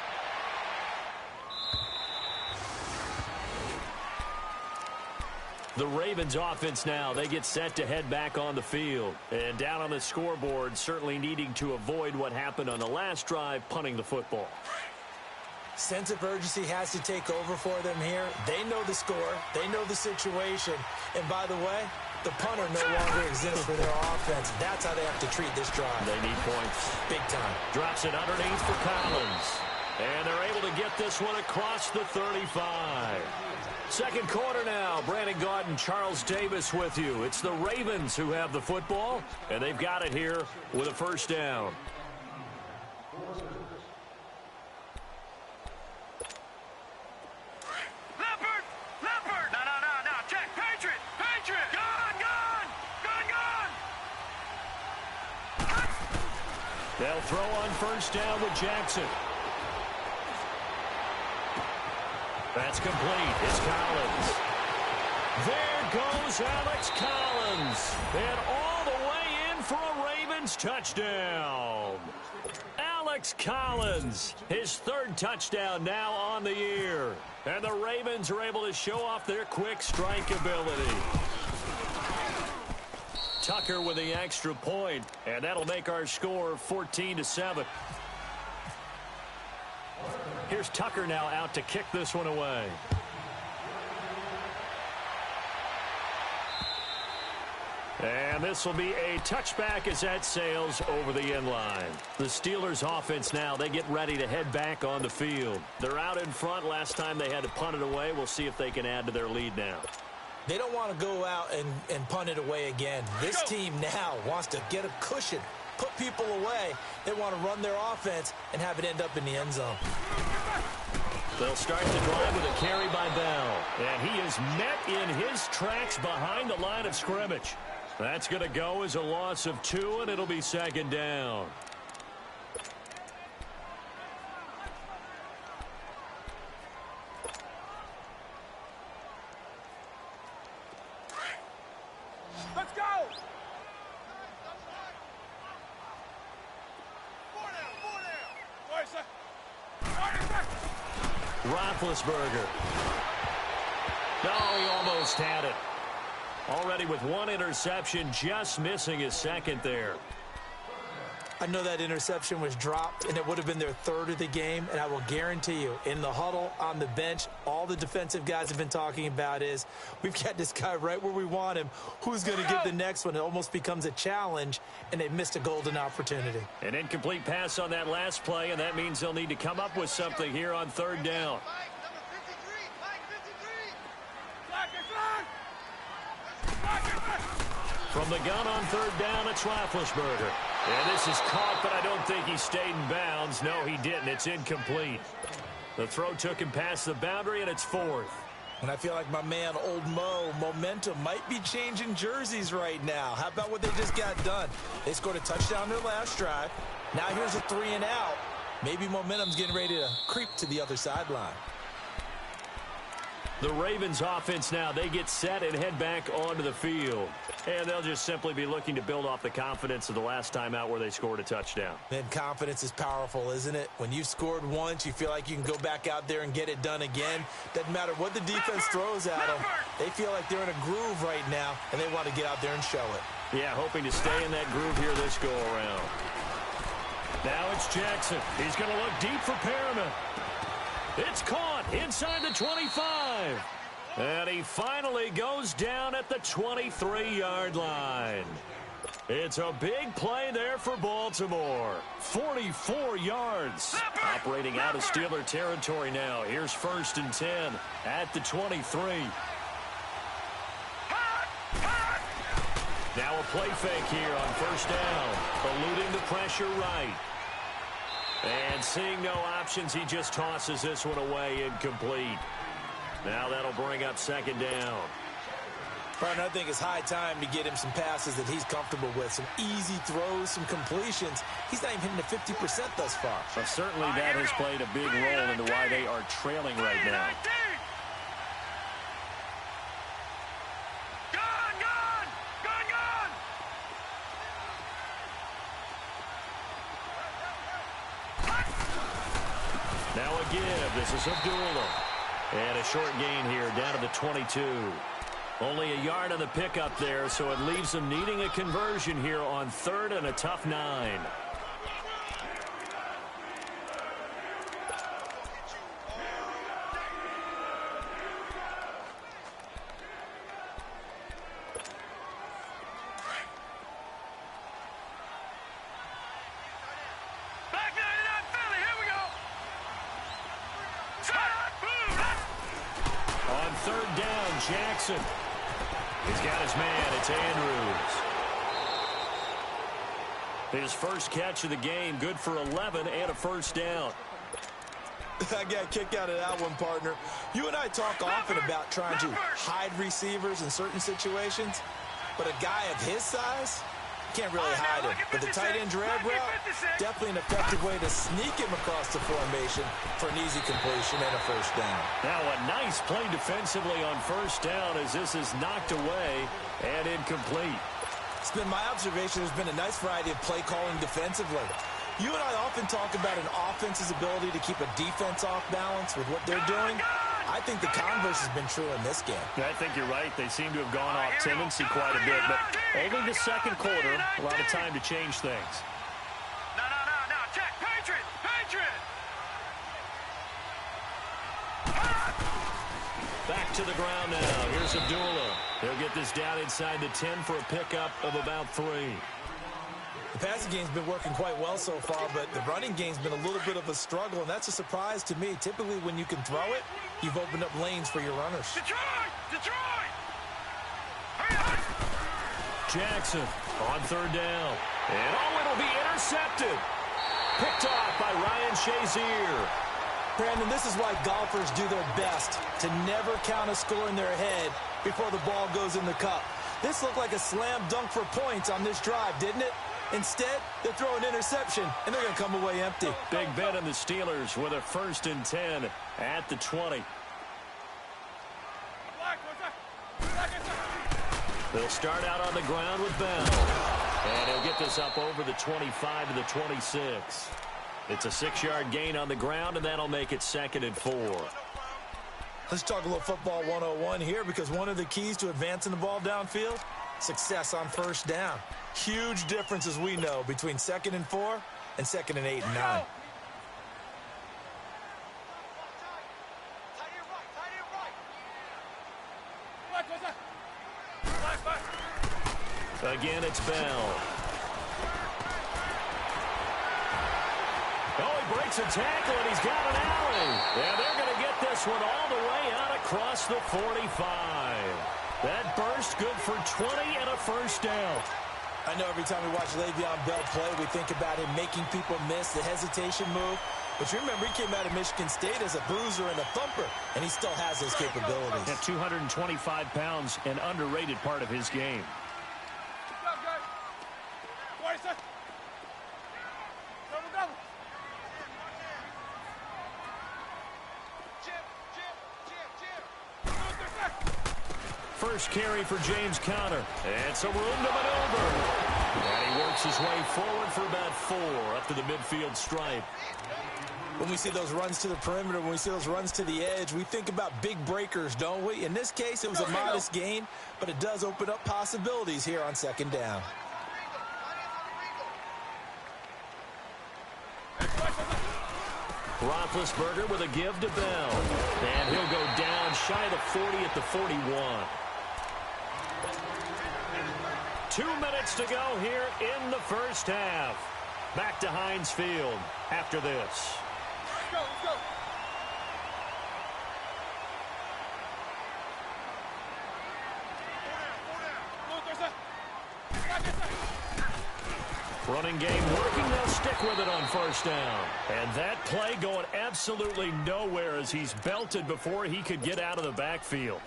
[SPEAKER 2] The Ravens offense now, they get set to head back on the field. And down on the scoreboard, certainly needing to avoid what happened on the last drive, punting the football.
[SPEAKER 5] Sense of urgency has to take over for them here. They know the score. They know the situation. And by the way, the punter no longer exists for their offense. That's how they have to treat this drive.
[SPEAKER 2] They need points.
[SPEAKER 5] Big time.
[SPEAKER 2] Drops it underneath for Collins. And they're able to get this one across the 35. Second quarter now. Brandon Gaudin, Charles Davis with you. It's the Ravens who have the football, and they've got it here with a first down. They'll throw on first down with Jackson. That's complete. It's Collins. There goes Alex Collins. And all the way in for a Ravens touchdown. Alex Collins, his third touchdown now on the year. And the Ravens are able to show off their quick strike ability. Tucker with the extra point, and that'll make our score 14-7. Here's Tucker now out to kick this one away. And this will be a touchback as that sails over the end line. The Steelers offense now, they get ready to head back on the field. They're out in front. Last time they had to punt it away. We'll see if they can add to their lead now.
[SPEAKER 5] They don't want to go out and punt it away again. This team now wants to get a cushion, put people away. They want to run their offense and have it end up in the end zone.
[SPEAKER 2] They'll start the drive with a carry by Bell. And he is met in his tracks behind the line of scrimmage. That's going to go as a loss of 2, and it'll be second down.
[SPEAKER 4] Let's go!
[SPEAKER 2] Roethlisberger. No, he almost had it. Already with one interception, just missing his second there.
[SPEAKER 5] I know that interception was dropped, and it would have been their third of the game, and I will guarantee you, in the huddle, on the bench, all the defensive guys have been talking about is, we've got this guy right where we want him. Who's going to get the next one? It almost becomes a challenge, and they missed a golden opportunity.
[SPEAKER 2] An incomplete pass on that last play, and that means they'll need to come up with something here on third down. From the gun on third down, it's Roethlisberger. And this is caught, but I don't think he stayed in bounds. No, he didn't. It's incomplete. The throw took him past the boundary, and it's fourth.
[SPEAKER 5] And I feel like my man, Old Mo, momentum might be changing jerseys right now. How about what they just got done? They scored a touchdown their last drive. Now here's a 3 and out. Maybe momentum's getting ready to creep to the other sideline.
[SPEAKER 2] The Ravens offense now, they get set and head back onto the field. And they'll just simply be looking to build off the confidence of the last time out where they scored a touchdown.
[SPEAKER 5] And confidence is powerful, isn't it? When you've scored once, you feel like you can go back out there and get it done again. Doesn't matter what the defense throws at them. They feel like they're in a groove right now, and they want to get out there and show it.
[SPEAKER 2] Yeah, hoping to stay in that groove here this go-around. Now it's Jackson. He's going to look deep for Perriman. It's caught inside the 25. And he finally goes down at the 23-yard line. It's a big play there for Baltimore. 44 yards. Operating out of Steeler territory now. Here's first and 10 at the 23. Now a play fake here on first down. Eluding the pressure right. And seeing no options, he just tosses this one away incomplete. Now that'll bring up second down.
[SPEAKER 5] Brian, I think it's high time to get him some passes that he's comfortable with. Some easy throws, some completions. He's not even hitting the 50% thus far.
[SPEAKER 2] But certainly that has played a big role into why they are trailing right now. Now a give. This is Abdullah. And a short gain here down to the 22. Only a yard on the pickup there, so it leaves them needing a conversion here on third and a tough 9. Jackson. He's got his man. It's Andrews. His first catch of the game, good for 11 and a first down.
[SPEAKER 5] I got a kick out of that one, partner. You and I talk often about trying to hide receivers in certain situations, but a guy of his size can't really hide him. But the tight end drag route, definitely an effective way to sneak him across the formation for an easy completion and a first down.
[SPEAKER 2] Now a nice play defensively on first down as this is knocked away and incomplete.
[SPEAKER 5] It's been my observation there's been a nice variety of play calling defensively. You and I often talk about an offense's ability to keep a defense off balance with what they're doing. I think the converse has been true in this game.
[SPEAKER 2] I think you're right. They seem to have gone off tendency quite a bit, but only the second quarter, a lot of time to change things.
[SPEAKER 4] No, check, Patriot!
[SPEAKER 2] Back to the ground now. Here's Abdullah. He'll get this down inside the 10 for a pickup of about 3.
[SPEAKER 5] The passing game's been working quite well so far, but the running game's been a little bit of a struggle, and that's a surprise to me. Typically, when you can throw it, you've opened up lanes for your runners.
[SPEAKER 4] Detroit!
[SPEAKER 2] Jackson on third down. And it'll be intercepted. Picked off by Ryan Shazier.
[SPEAKER 5] Brandon, this is why golfers do their best to never count a score in their head before the ball goes in the cup. This looked like a slam dunk for points on this drive, didn't it? Instead, they throw an interception, and they're going to come away empty.
[SPEAKER 2] Big bet on the Steelers with a 1st and 10 at the 20. They'll start out on the ground with Bell. And he'll get this up over the 25 to the 26. It's a 6-yard gain on the ground, and that'll make it 2nd and 4.
[SPEAKER 5] Let's talk a little football 101 here, because one of the keys to advancing the ball downfield, success on first down. Huge difference, as we know, between 2nd and 4 and 2nd and 8 and 9.
[SPEAKER 2] Again, it's Bell. Oh, he breaks a tackle, and he's got an alley. Yeah, they're going to get this one all the way out across the 45. That burst good for 20 and a first down.
[SPEAKER 5] I know every time we watch Le'Veon Bell play, we think about him making people miss the hesitation move. But you remember, he came out of Michigan State as a bruiser and a thumper, and he still has those capabilities.
[SPEAKER 2] At 225 pounds, an underrated part of his game. First carry for James Conner. And some room to maneuver. And he works his way forward for about 4 up to the midfield stripe.
[SPEAKER 5] When we see those runs to the perimeter, when we see those runs to the edge, we think about big breakers, don't we? In this case, it was a modest gain, but it does open up possibilities here on 2nd down.
[SPEAKER 2] Roethlisberger with a give to Bell. And he'll go down shy of the 40 at the 41. 2 minutes to go here in the first half. Back to Heinz Field after this.
[SPEAKER 4] Let's go.
[SPEAKER 2] Running game working. They'll stick with it on first down. And that play going absolutely nowhere as he's belted before he could get out of the backfield.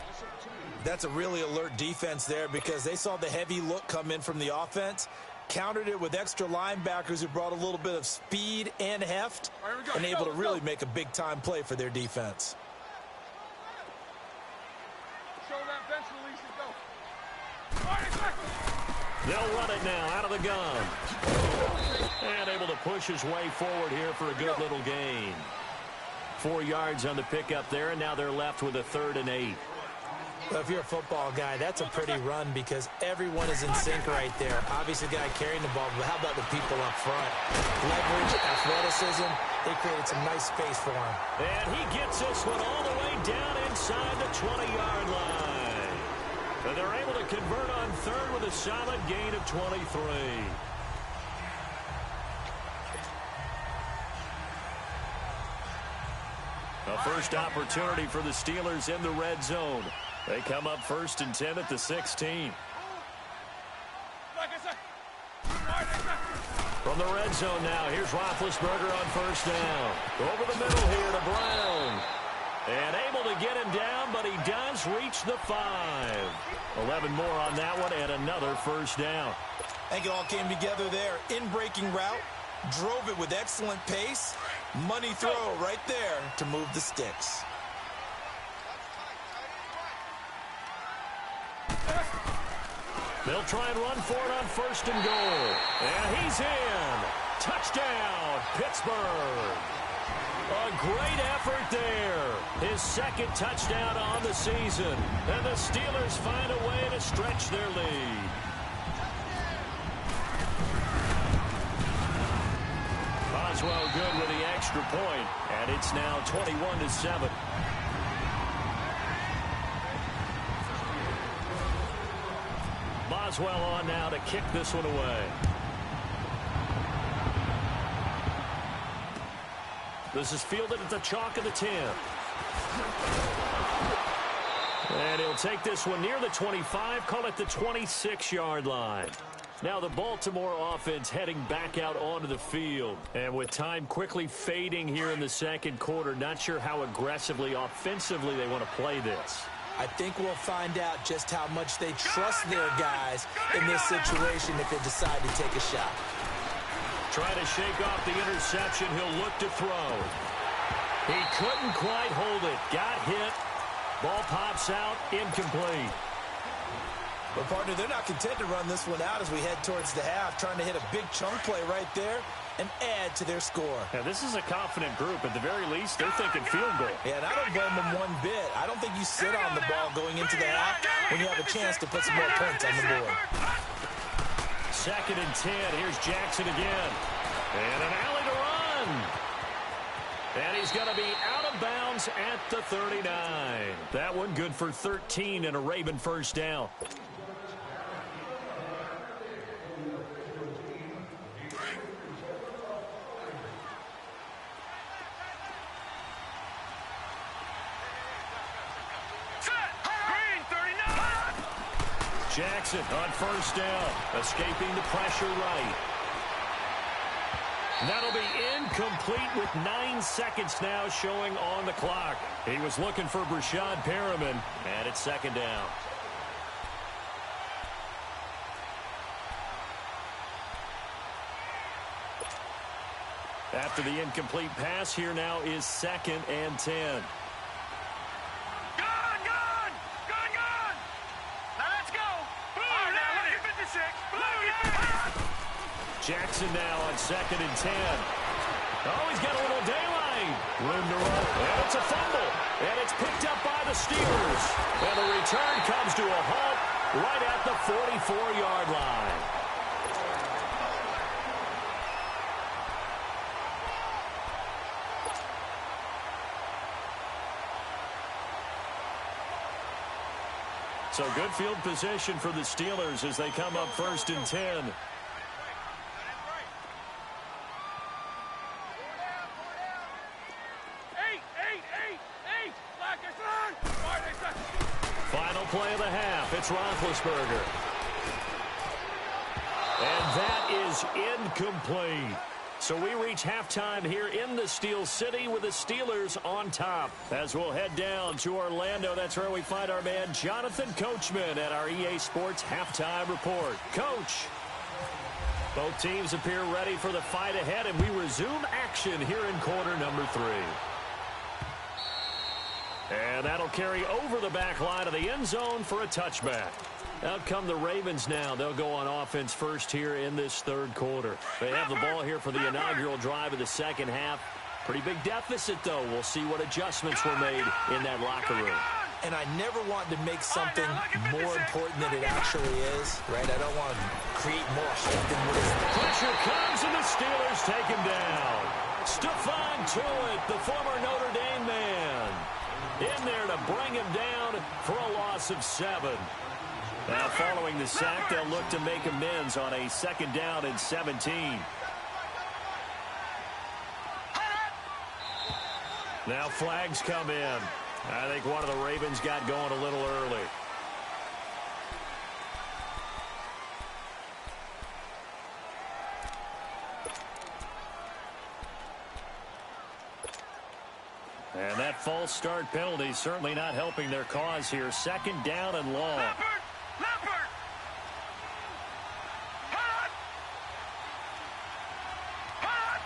[SPEAKER 5] That's a really alert defense there, because they saw the heavy look come in from the offense, countered it with extra linebackers who brought a little bit of speed and heft, and able to really make a big-time play for their defense.
[SPEAKER 4] Show that bench release and go.
[SPEAKER 2] They'll run it now out of the gun. And able to push his way forward here for a good little gain. 4 yards on the pickup there, and now they're left with a 3rd and 8.
[SPEAKER 5] Well, if you're a football guy, that's a pretty run, because everyone is in sync right there. Obviously, the guy carrying the ball, but how about the people up front? Leverage, athleticism, they created some nice space for him.
[SPEAKER 2] And he gets this one all the way down inside the 20-yard line. And they're able to convert on 3rd with a solid gain of 23. A first opportunity for the Steelers in the red zone. They come up 1st and 10 at the 16. From the red zone now, here's Roethlisberger on 1st down. Over the middle here to Brown. And able to get him down, but he does reach the 5. 11 more on that one, and another 1st down.
[SPEAKER 5] I think it all came together there. In-breaking route, drove it with excellent pace. Money throw right there to move the sticks.
[SPEAKER 2] They'll try and run for it on 1st and goal. And he's in. Touchdown, Pittsburgh. A great effort there. His 2nd touchdown on the season. And the Steelers find a way to stretch their lead. Boswell good with the extra point. And it's now 21-7. Boswell on now to kick this one away. This is fielded at the chalk of the 10. And he'll take this one near the 25, call it the 26-yard line. Now the Baltimore offense heading back out onto the field. And with time quickly fading here in the 2nd quarter, not sure how aggressively, offensively they want to play this.
[SPEAKER 5] I think we'll find out just how much they trust their guys in this situation if they decide to take a shot.
[SPEAKER 2] Trying to shake off the interception. He'll look to throw. He couldn't quite hold it. Got hit. Ball pops out. Incomplete.
[SPEAKER 5] But, partner, they're not content to run this one out as we head towards the half, trying to hit a big chunk play right there and add to their score.
[SPEAKER 2] Yeah, this is a confident group. At the very least, they're thinking field goal.
[SPEAKER 5] Yeah, and I don't blame them one bit. I don't think you sit on the ball going into the half when you have a chance to put some more points on the board.
[SPEAKER 2] 2nd and 10. Here's Jackson again. And an alley to run. And he's going to be out of bounds at the 39. That one good for 13 and a Raven 1st down. Jackson on 1st down, escaping the pressure right. That'll be incomplete with 9 seconds now showing on the clock. He was looking for Brashad Perriman, and it's 2nd down. After the incomplete pass, here now is 2nd and 10. Jackson now on 2nd and 10. Oh, he's got a little daylight. Room to run. And it's a fumble. And it's picked up by the Steelers. And the return comes to a halt right at the 44-yard line. So good field position for the Steelers as they come up 1st and 10. Final play of the half. It's Roethlisberger. And that is incomplete. So we reach halftime here in the Steel City with the Steelers on top. As we'll head down to Orlando, that's where we find our man Jonathan Coachman at our EA Sports Halftime Report. Coach, both teams appear ready for the fight ahead, and we resume action here in quarter number 3. And that'll carry over the back line of the end zone for a touchback. Out come the Ravens now. They'll go on offense first here in this 3rd quarter. They have the ball here for the inaugural drive of the 2nd half. Pretty big deficit, though. We'll see what adjustments were made in that locker room.
[SPEAKER 5] And I never want to make something more important than it actually is, right? I don't want to create more hope than what is.
[SPEAKER 2] Pressure comes, and the Steelers take him down. Stephon Tuitt, the former Notre Dame man, in there to bring him down for a loss of 7. Now following the sack, they'll look to make amends on a 2nd down and 17. Now flags come in. I think one of the Ravens got going a little early. And that false start penalty certainly not helping their cause here. Second down and long.
[SPEAKER 4] Leopard! Hot! Hot!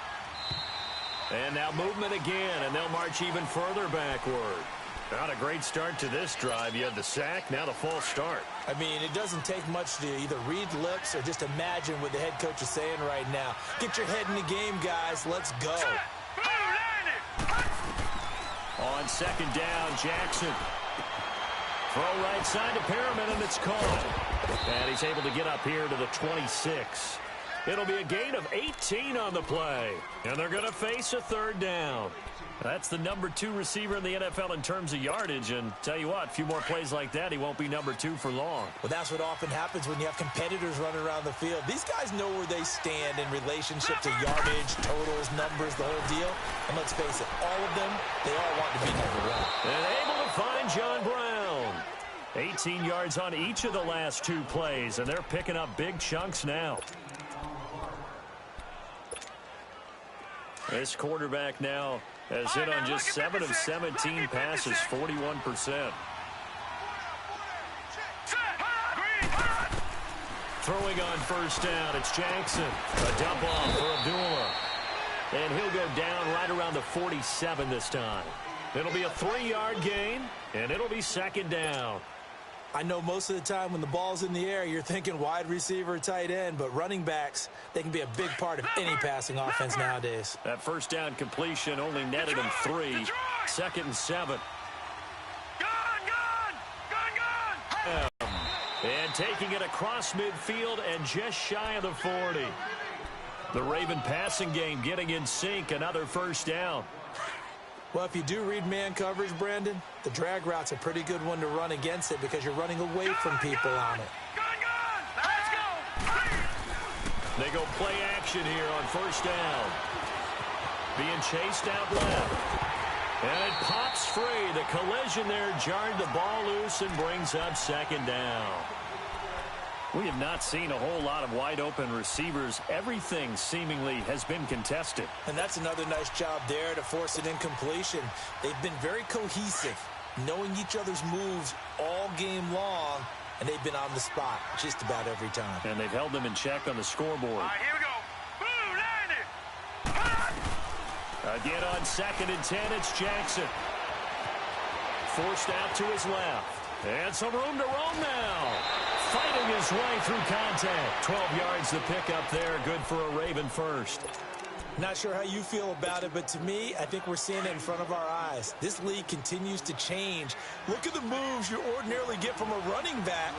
[SPEAKER 2] And now movement again, and they'll march even further backward. Not a great start to this drive. You had the sack, now the false start.
[SPEAKER 5] I mean, it doesn't take much to either read lips or just imagine what the head coach is saying right now. Get your head in the game, guys. Let's go.
[SPEAKER 2] On second down, Jackson. Throw right side to Perriman, and it's caught. And he's able to get up here to the 26. It'll be a gain of 18 on the play. And they're going to face a third down. That's the number 2 receiver in the NFL in terms of yardage. And tell you what, a few more plays like that, he won't be number 2 for long.
[SPEAKER 5] Well, that's what often happens when you have competitors running around the field. These guys know where they stand in relationship to yardage, totals, numbers, the whole deal. And let's face it, all of them, they all want to be number 1.
[SPEAKER 2] And able to find John Brown. 18 yards on each of the last 2 plays, and they're picking up big chunks now. This quarterback now has hit on just 7 of 17 passes, 41%. Throwing on first down, it's Jackson. A dump off for Abdullah. And he'll go down right around the 47 this time. It'll be a 3-yard gain, and it'll be second down.
[SPEAKER 5] I know most of the time when the ball's in the air, you're thinking wide receiver, tight end, but running backs, they can be a big part of any passing offense nowadays.
[SPEAKER 2] That first down completion only netted him 3. Second and 7. And taking it across midfield and just shy of the 40. The Raven passing game getting in sync, another first down.
[SPEAKER 5] Well, if you do read man coverage, Brandon, the drag route's a pretty good one to run against it because you're running away from people on it.
[SPEAKER 2] They go play action here on first down. Being chased out left. And it pops free. The collision there jarred the ball loose and brings up second down. We have not seen a whole lot of wide-open receivers. Everything seemingly has been contested.
[SPEAKER 5] And that's another nice job there to force an incompletion. They've been very cohesive, knowing each other's moves all game long, and they've been on the spot just about every time.
[SPEAKER 2] And they've held them in check on the scoreboard.
[SPEAKER 4] All right, here we go. Boom, landed.
[SPEAKER 2] Again on second and 10, it's Jackson. Forced out to his left. And some room to roam now. Fighting his way through contact. 12 yards to pick up there. Good for a Raven first.
[SPEAKER 5] Not sure how you feel about it, but to me, I think we're seeing it in front of our eyes. This league continues to change. Look at the moves you ordinarily get from a running back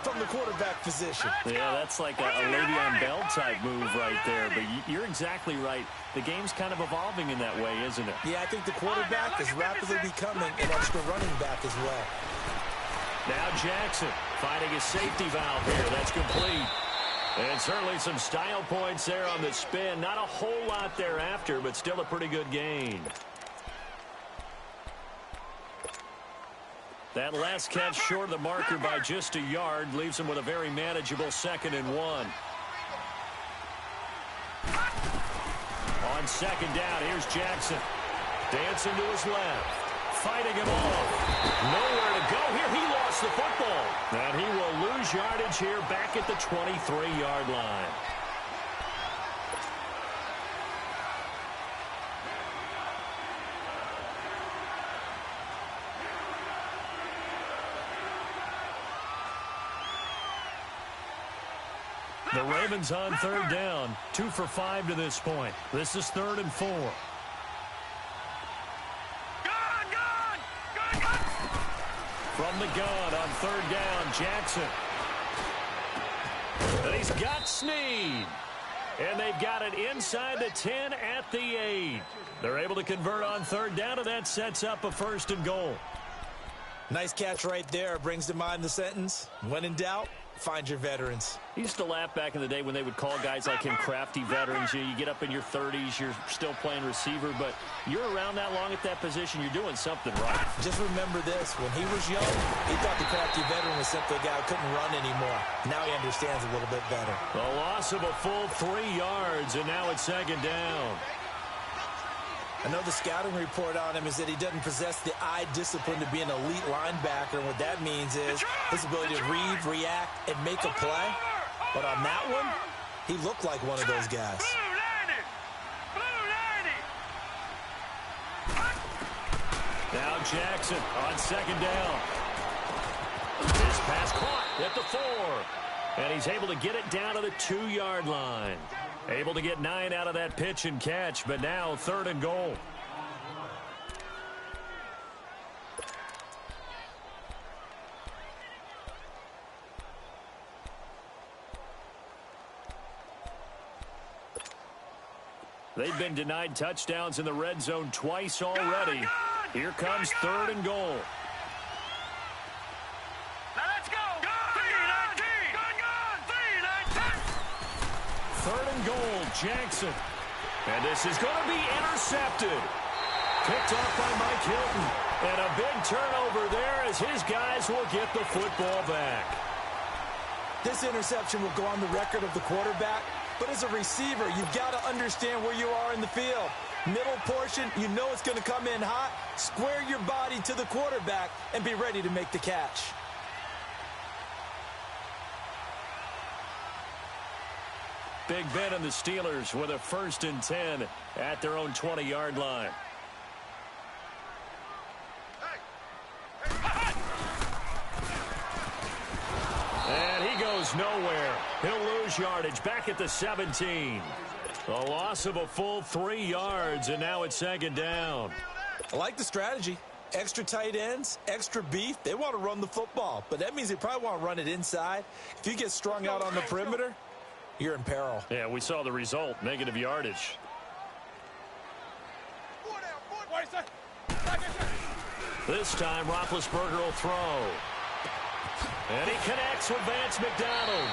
[SPEAKER 5] from the quarterback position.
[SPEAKER 2] Yeah, that's like a Le'Veon Bell type move right there. But you're exactly right. The game's kind of evolving in that way, isn't it?
[SPEAKER 5] Yeah, I think the quarterback is rapidly becoming an extra running back as well.
[SPEAKER 2] Now Jackson finding his safety valve here. That's complete. And certainly some style points there on the spin. Not a whole lot thereafter, but still a pretty good gain. That last catch short of the marker by just a yard leaves him with a very manageable 2nd and 1. On second down, here's Jackson. Dancing to his left. Fighting him off. Nowhere to go here. He lost the football. And he will lose yardage here back at the 23-yard line. The Ravens on third down. 2 for 5 to this point. This is 3rd and 4. From the gun on third down, Jackson. And he's got Snead. And they've got it inside the 10 at the 8. They're able to convert on third down, and that sets up a 1st and goal.
[SPEAKER 5] Nice catch right there. Brings to mind the sentence, when in doubt, find your veterans.
[SPEAKER 2] He used to laugh back in the day when they would call guys like him crafty veterans. You get up in your 30s, you're still playing receiver, but you're around that long at that position, you're doing something right.
[SPEAKER 5] Just remember this. When he was young, he thought the crafty veteran was simply a guy who couldn't run anymore. Now he understands a little bit better.
[SPEAKER 2] A loss of a full 3 yards, and now it's second down.
[SPEAKER 5] I know the scouting report on him is that he doesn't possess the eye discipline to be an elite linebacker, and what that means is his ability to read, react, and make a play. But on that one, he looked like one of those guys.
[SPEAKER 2] Now Jackson on second down. This pass caught at the 4. And he's able to get it down to the 2-yard line. Able to get 9 out of that pitch and catch, but now 3rd and goal. They've been denied touchdowns in the red zone twice already. Here comes 3rd and goal.
[SPEAKER 4] Let's go.
[SPEAKER 2] 3rd and goal, Jackson. And this is going to be intercepted. Picked off by Mike Hilton. And a big turnover there as his guys will get the football back.
[SPEAKER 5] This interception will go on the record of the quarterback, but as a receiver, you've got to understand where you are in the field. Middle portion, you know it's going to come in hot. Square your body to the quarterback and be ready to make the catch.
[SPEAKER 2] Big Ben and the Steelers with a 1st and 10 at their own 20-yard line. And he goes nowhere. He'll lose yardage back at the 17. A loss of a full 3 yards, and now it's 2nd down.
[SPEAKER 5] I like the strategy. Extra tight ends, extra beef. They want to run the football, but that means they probably want to run it inside. If you get strung out on the perimeter, you're in peril.
[SPEAKER 2] Yeah, we saw the result, negative yardage. This time, Roethlisberger will throw. And he connects with Vance McDonald.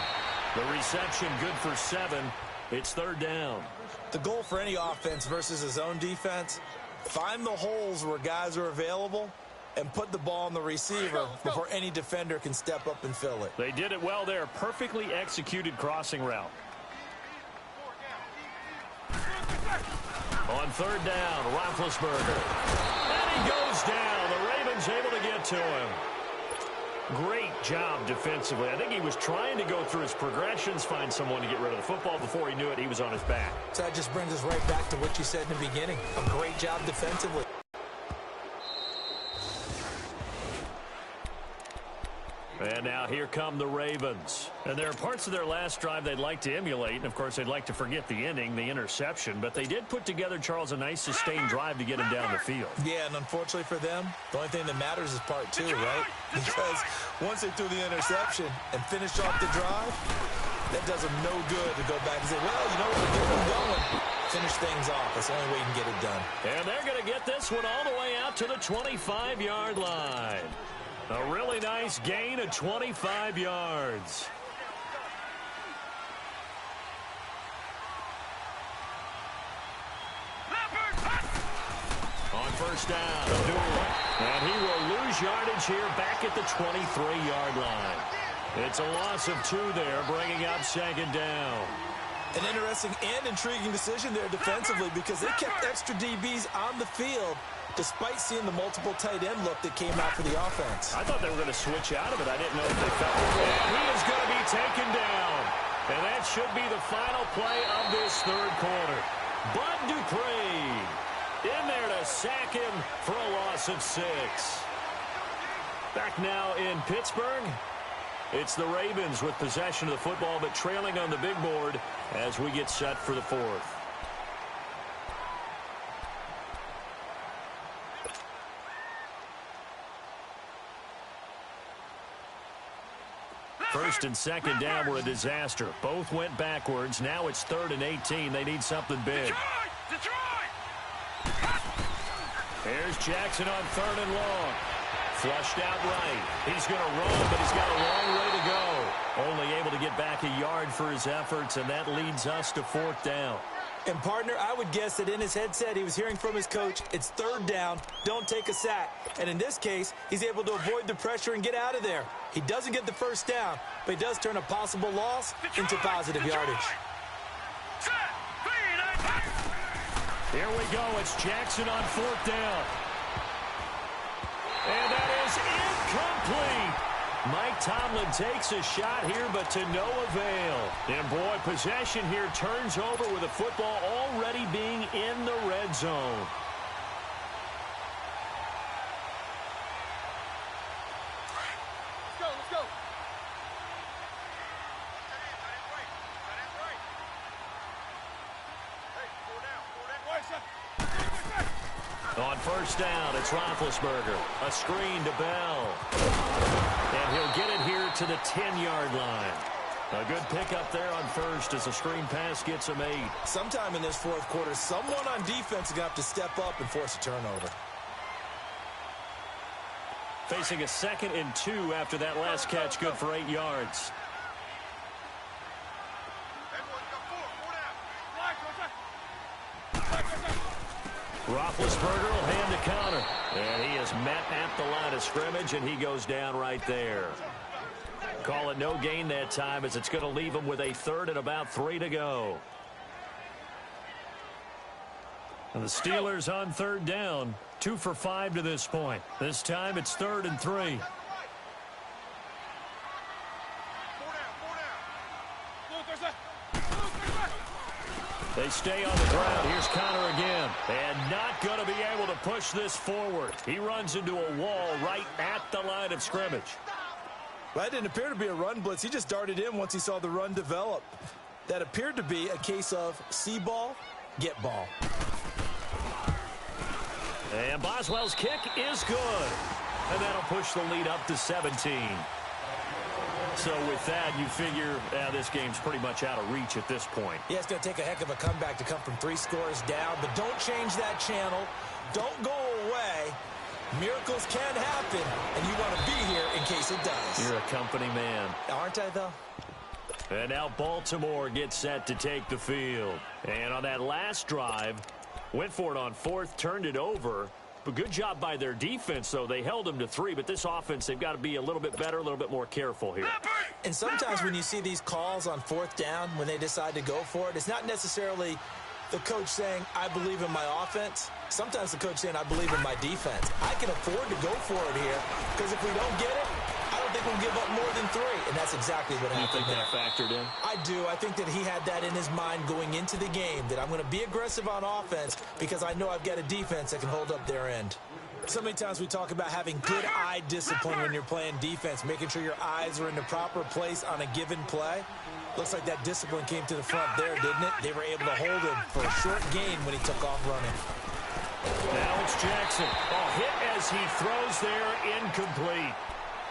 [SPEAKER 2] The reception good for 7. It's 3rd down.
[SPEAKER 5] The goal for any offense versus his own defense, find the holes where guys are available and put the ball on the receiver before any defender can step up and fill it.
[SPEAKER 2] They did it well there. Perfectly executed crossing route. On 3rd down, Roethlisberger. And he goes down. The Ravens able to get to him. Great job defensively. I think he was trying to go through his progressions, find someone to get rid of the football. Before he knew it, he was on his back.
[SPEAKER 5] So that just brings us right back to what you said in the beginning. A great job defensively.
[SPEAKER 2] And now here come the Ravens. And there are parts of their last drive they'd like to emulate. And, of course, they'd like to forget the ending, the interception. But they did put together, Charles, a nice sustained drive to get him down the field.
[SPEAKER 5] Yeah, and unfortunately for them, the only thing that matters is part 2, right? Because once they threw the interception and finished off the drive, that does them no good to go back and say, well, you know what, we're getting going. Finish things off. That's the only way you can get it done.
[SPEAKER 2] And they're going to get this one all the way out to the 25-yard line. A really nice gain of 25 yards. On 1st down, and he will lose yardage here back at the 23-yard line. It's a loss of 2 there, bringing up 2nd down.
[SPEAKER 5] An interesting and intriguing decision there defensively because they kept extra DBs on the field despite seeing the multiple tight end look that came out for the offense.
[SPEAKER 2] I thought they were going to switch out of it. I didn't know if they felt it. And he is going to be taken down. And that should be the final play of this 3rd quarter. Bud Dupree in there to sack him for a loss of 6. Back now in Pittsburgh. It's the Ravens with possession of the football, but trailing on the big board as we get set for the 4th. First and 2nd down were a disaster. Both went backwards. Now it's 3rd and 18. They need something big.
[SPEAKER 4] Detroit!
[SPEAKER 2] Here's Jackson on 3rd and long. Flushed out right. He's going to run, but he's got a long way to go. Only able to get back a yard for his efforts, and that leads us to 4th down.
[SPEAKER 5] And, partner, I would guess that in his headset he was hearing from his coach, it's 3rd down, don't take a sack. And in this case, he's able to avoid the pressure and get out of there. He doesn't get the 1st down, but he does turn a possible loss into positive yardage.
[SPEAKER 2] Here we go. It's Jackson on 4th down. And that is incomplete. Mike Tomlin takes a shot here, but to no avail. And, boy, possession here turns over with the football already being in the red zone.
[SPEAKER 4] Let's go.
[SPEAKER 2] On 1st down, it's Roethlisberger. A screen to Bell. And he'll get it here to the 10-yard line. A good pickup there on 1st as a screen pass gets him 8.
[SPEAKER 5] Sometime in this 4th quarter, someone on defense is going to have to step up and force a turnover.
[SPEAKER 2] Facing a 2nd and 2 after that last catch, good for 8 yards. Roethlisberger will hand the counter. And he is met at the line of scrimmage, and he goes down right there. Call it no gain that time, as it's going to leave him with a 3rd and about 3 to go. And the Steelers on 3rd down, 2 for 5 to this point. This time it's 3rd and 3. They stay on the ground. Here's Connor again. And not going to be able to push this forward. He runs into a wall right at the line of scrimmage.
[SPEAKER 5] Well, that didn't appear to be a run blitz. He just darted in once he saw the run develop. That appeared to be a case of see ball, get ball.
[SPEAKER 2] And Boswell's kick is good. And that'll push the lead up to 17. So with that, you figure this game's pretty much out of reach at this point.
[SPEAKER 5] Yeah, it's going to take a heck of a comeback to come from 3 scores down. But don't change that channel. Don't go away. Miracles can happen, and you want to be here in case it does.
[SPEAKER 2] You're a company man.
[SPEAKER 5] Aren't I, though?
[SPEAKER 2] And now Baltimore gets set to take the field. And on that last drive, went for it on 4th, turned it over. But good job by their defense, though. They held them to 3, but this offense, they've got to be a little bit better, a little bit more careful here.
[SPEAKER 5] And sometimes when you see these calls on 4th down, when they decide to go for it, it's not necessarily the coach saying, I believe in my offense. Sometimes the coach saying, I believe in my defense. I can afford to go for it here, because if we don't get it, I don't think we'll give up more than 3. And that's exactly what happened there.
[SPEAKER 2] You think that factored in?
[SPEAKER 5] I do. I think that he had that in his mind going into the game, that I'm going to be aggressive on offense because I know I've got a defense that can hold up their end. So many times we talk about having good eye discipline when you're playing defense, making sure your eyes are in the proper place on a given play. Looks like that discipline came to the front there, didn't it? They were able to hold him for a short gain when he took off running.
[SPEAKER 2] Now it's Jackson. Hit as he throws there, incomplete.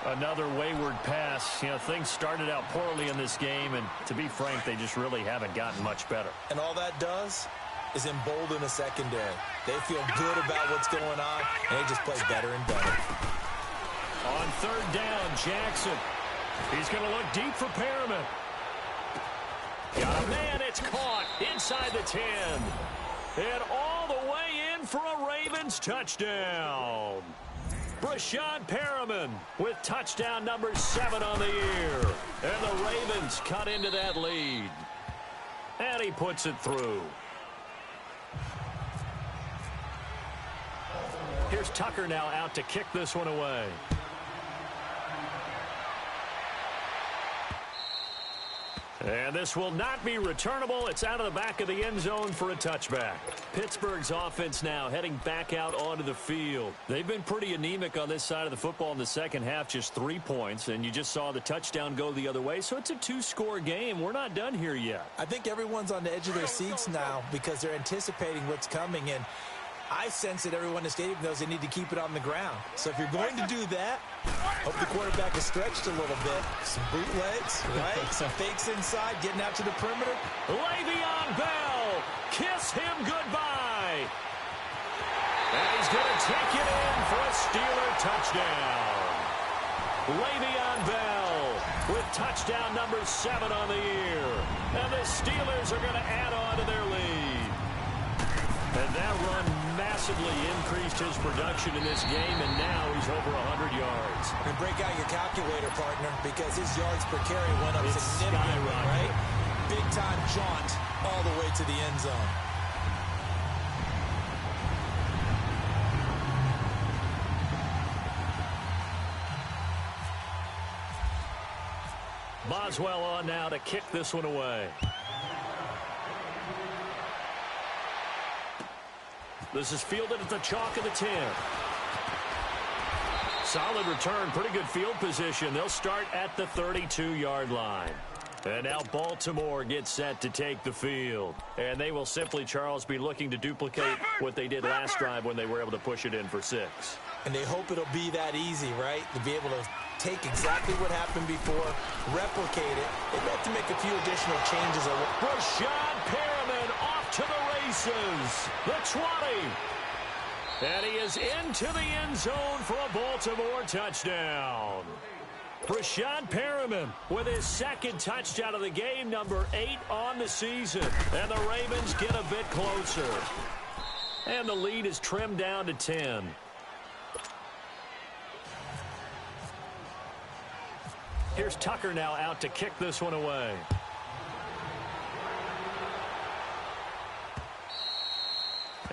[SPEAKER 2] Another wayward pass. You know, things started out poorly in this game, and to be frank, they just really haven't gotten much better.
[SPEAKER 5] And all that does is embolden a secondary. They feel good about what's going on, and they just play better and better.
[SPEAKER 2] On 3rd down, Jackson. He's going to look deep for Perriman. Got a man, it's caught inside the 10. And all the way in for a Ravens touchdown. Brashad Perriman with touchdown number 7 on the year. And the Ravens cut into that lead. And he puts it through. Here's Tucker now out to kick this one away. And this will not be returnable. It's out of the back of the end zone for a touchback. Pittsburgh's offense now heading back out onto the field. They've been pretty anemic on this side of the football in the second half, just 3 points, and you just saw the touchdown go the other way, so it's a 2-score game. We're not done here yet.
[SPEAKER 5] I think everyone's on the edge of their seats now because they're anticipating what's coming, and I sense that everyone in the stadium knows they need to keep it on the ground. So if you're going to do that, hope the quarterback is stretched a little bit. Some bootlegs, right? Some fakes inside, getting out to the perimeter.
[SPEAKER 2] Le'Veon Bell, kiss him goodbye. And he's going to take it in for a Steeler touchdown. Le'Veon Bell with touchdown number 7 on the year. And the Steelers are going to add on to their lead. And that run massively increased his production in this game, and now he's over 100 yards.
[SPEAKER 5] And break out your calculator, partner, because his yards per carry went up significantly, right? Big-time jaunt all the way to the end zone.
[SPEAKER 2] Boswell on now to kick this one away. This is fielded at the chalk of the 10. Solid return, pretty good field position. They'll start at the 32-yard line. And now Baltimore gets set to take the field. And they will simply, Charles, be looking to duplicate what they did last drive when they were able to push it in for 6.
[SPEAKER 5] And they hope it'll be that easy, right? To be able to take exactly what happened before, replicate it. They'd like to make a few additional changes.
[SPEAKER 2] Rashad Perriman off to the races. The 20. And he is into the end zone for a Baltimore touchdown. Rashad Perriman with his second touchdown of the game, number 8 on the season. And the Ravens get a bit closer. And the lead is trimmed down to 10. Here's Tucker now out to kick this one away.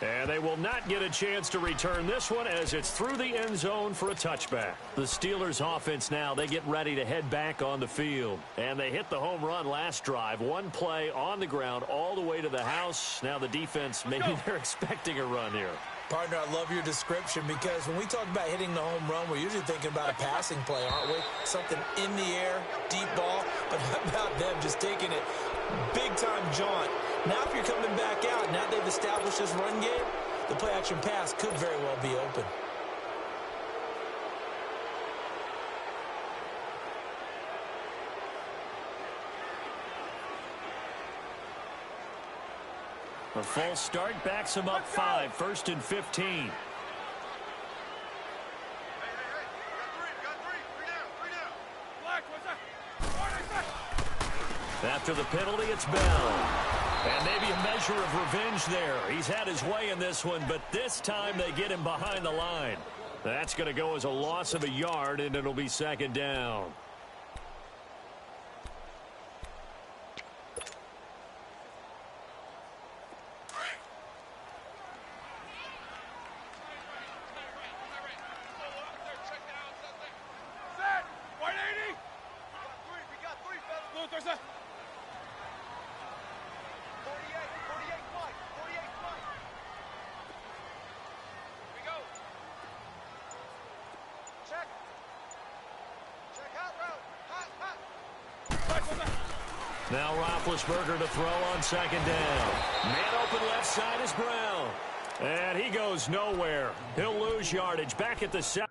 [SPEAKER 2] And they will not get a chance to return this one as it's through the end zone for a touchback. The Steelers offense now, they get ready to head back on the field. And they hit the home run last drive. One play on the ground all the way to the house. Now the defense, maybe they're expecting a run here.
[SPEAKER 5] Partner, I love your description because when we talk about hitting the home run, we're usually thinking about a passing play, aren't we? Something in the air, deep ball. But how about them just taking it big-time jaunt? Now if you're coming back out, now they've established this run game, the play-action pass could very well be open.
[SPEAKER 2] A false start backs him up 5, 1st and 15. After the penalty, it's Bell. And maybe a measure of revenge there. He's had his way in this one, but this time they get him behind the line. That's going to go as a loss of a yard, and it'll be 2nd down. Now Roethlisberger to throw on 2nd down. Man open left side is Brown. And he goes nowhere. He'll lose yardage back at the 7.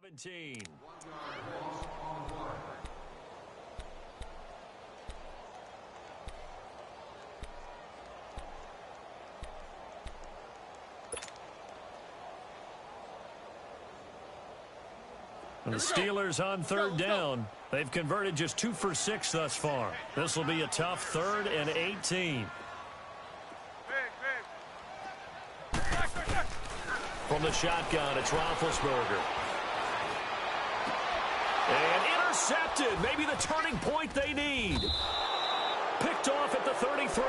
[SPEAKER 2] 17. And the Steelers on third down. They've converted just 2 for 6 thus far. This will be a tough 3rd and 18. From the shotgun, it's Roethlisberger. And intercepted. Maybe the turning point they need. Picked off at the 33.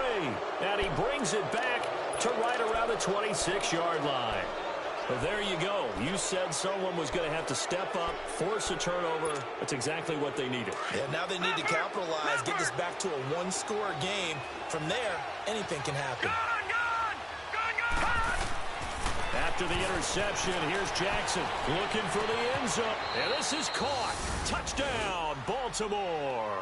[SPEAKER 2] And he brings it back to right around the 26-yard line. Well, there you go. You said someone was going to have to step up, force a turnover. That's exactly what they needed.
[SPEAKER 5] Yeah, now they need to capitalize, get this back to a one-score game. From there, anything can happen.
[SPEAKER 2] After the interception, here's Jackson looking for the end zone. And this is caught. Touchdown, Baltimore.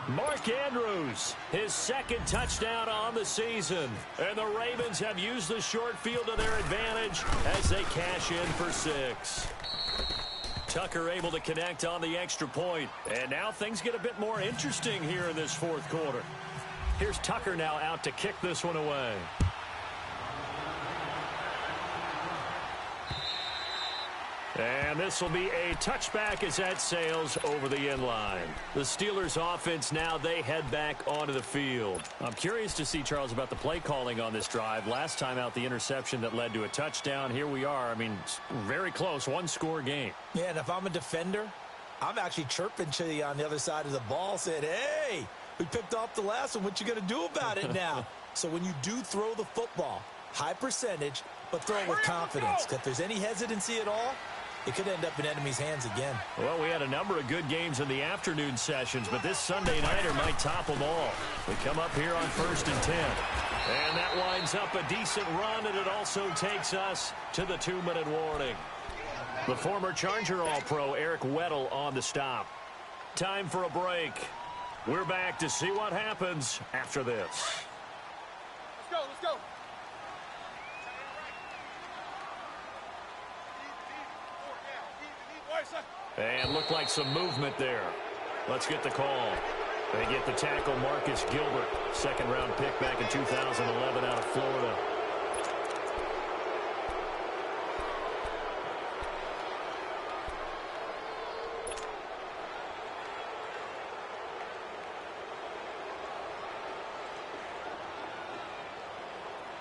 [SPEAKER 2] Mark Andrews, his 2nd touchdown on the season. And the Ravens have used the short field to their advantage as they cash in for 6. Tucker able to connect on the extra point. And now things get a bit more interesting here in this 4th quarter. Here's Tucker now out to kick this one away. And this will be a touchback as that sails over the end line. The Steelers offense now, they head back onto the field. I'm curious to see, Charles, about the play calling on this drive. Last time out, the interception that led to a touchdown. Here we are. I mean, very close, one-score game.
[SPEAKER 5] Yeah, and if I'm a defender, I'm actually chirping to you on the other side of the ball, saying, hey, we picked off the last one. What you going to do about it now? So when you do throw the football, high percentage, but throw it with confidence. If there's any hesitancy at all, it could end up in enemy's hands again.
[SPEAKER 2] Well, we had a number of good games in the afternoon sessions, but this Sunday nighter might top them all. We come up here on 1st and 10. And that winds up a decent run, and it also takes us to the 2-minute warning. The former Charger All-Pro Eric Weddle on the stop. Time for a break. We're back to see what happens after this.
[SPEAKER 4] Let's go, let's go.
[SPEAKER 2] And looked like some movement there. Let's get the call. They get the tackle, Marcus Gilbert. 2nd-round pick back in 2011 out of Florida.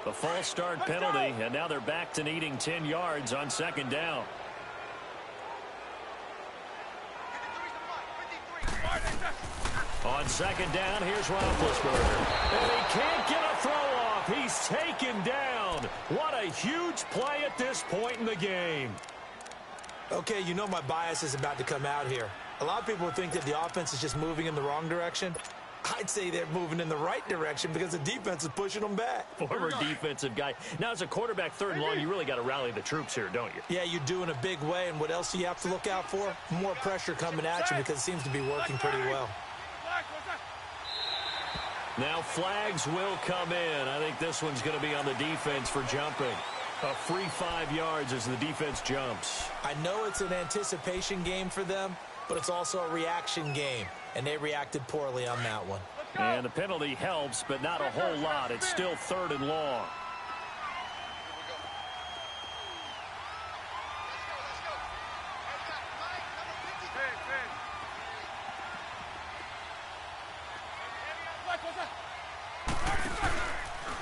[SPEAKER 2] The false start penalty, and now they're back to needing 10 yards on 2nd down. On 2nd down, here's Roethlisberger. And he can't get a throw off. He's taken down. What a huge play at this point in the game.
[SPEAKER 5] Okay, you know my bias is about to come out here. A lot of people think that the offense is just moving in the wrong direction. I'd say they're moving in the right direction because the defense is pushing them back.
[SPEAKER 2] Former defensive guy. Now, as a quarterback, 3rd and long, you really got to rally the troops here, don't you?
[SPEAKER 5] Yeah, you do in a big way. And what else do you have to look out for? More pressure coming at you because it seems to be working pretty well.
[SPEAKER 2] Now flags will come in. I think this one's going to be on the defense for jumping. A free 5 yards as the defense jumps.
[SPEAKER 5] I know it's an anticipation game for them, but it's also a reaction game, and they reacted poorly on that one.
[SPEAKER 2] And the penalty helps, but not a whole lot. It's still 3rd and long.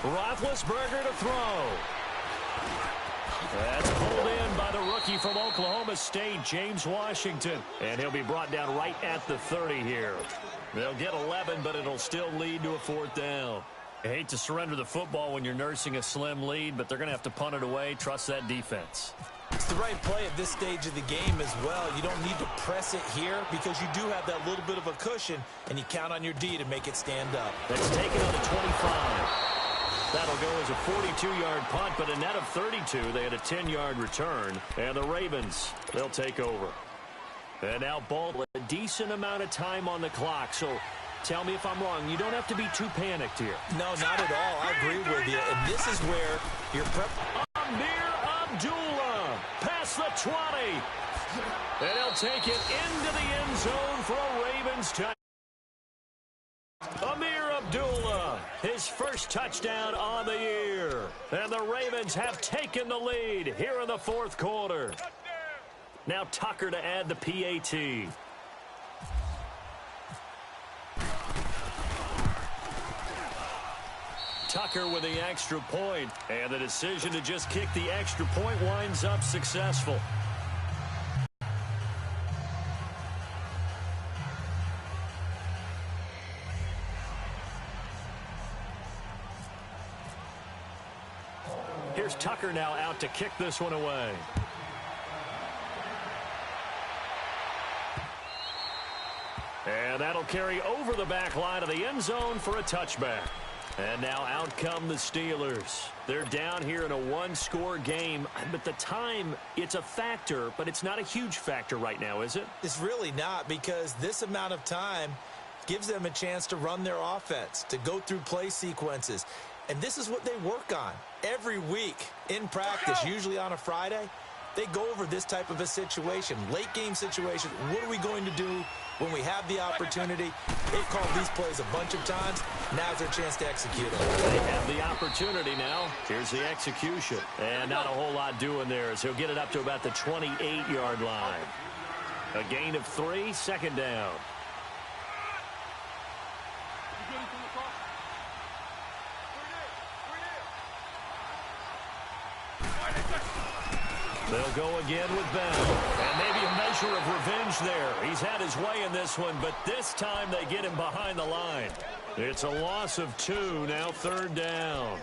[SPEAKER 2] Roethlisberger to throw. That's pulled in by the rookie from Oklahoma State, James Washington. And he'll be brought down right at the 30 here. They'll get 11, but it'll still lead to a 4th down. I hate to surrender the football when you're nursing a slim lead, but they're going to have to punt it away. Trust that defense.
[SPEAKER 5] It's the right play at this stage of the game as well. You don't need to press it here because you do have that little bit of a cushion, and you count on your D to make it stand up.
[SPEAKER 2] It's taken on the 25. That'll go as a 42-yard punt, but a net of 32. They had a 10-yard return, and the Ravens, they'll take over. And now Ball, a decent amount of time on the clock, so tell me if I'm wrong. You don't have to be too panicked here.
[SPEAKER 5] No, not at all. I agree with you, and this is where your prep...
[SPEAKER 2] Amir Abdullah past the 20. And he'll take it into the end zone for a Ravens touchdown. Amir Abdullah, his first touchdown on the year. And the Ravens have taken the lead here in the fourth quarter. Now Tucker to add the PAT. Tucker with the extra point, and the decision to just kick the extra point winds up successful. Here's Tucker now out to kick this one away. And that'll carry over the back line of the end zone for a touchback. And now out come the Steelers. They're down here in a one-score game. But the time, it's a factor, but it's not a huge factor right now, is it?
[SPEAKER 5] It's really not, because this amount of time gives them a chance to run their offense, to go through play sequences. And this is what they work on every week in practice, usually on a Friday. They go over this type of a situation, late-game situation. What are we going to do when we have the opportunity? They've called these plays a bunch of times. Now's their chance to execute them.
[SPEAKER 2] They have the opportunity now. Here's the execution. And not a whole lot doing there as he'll get it up to about the 28-yard line. A gain of 3, second down. They'll go again with Ben. And maybe a measure of revenge there. He's had his way in this one, but this time they get him behind the line. It's a loss of 2, now third down.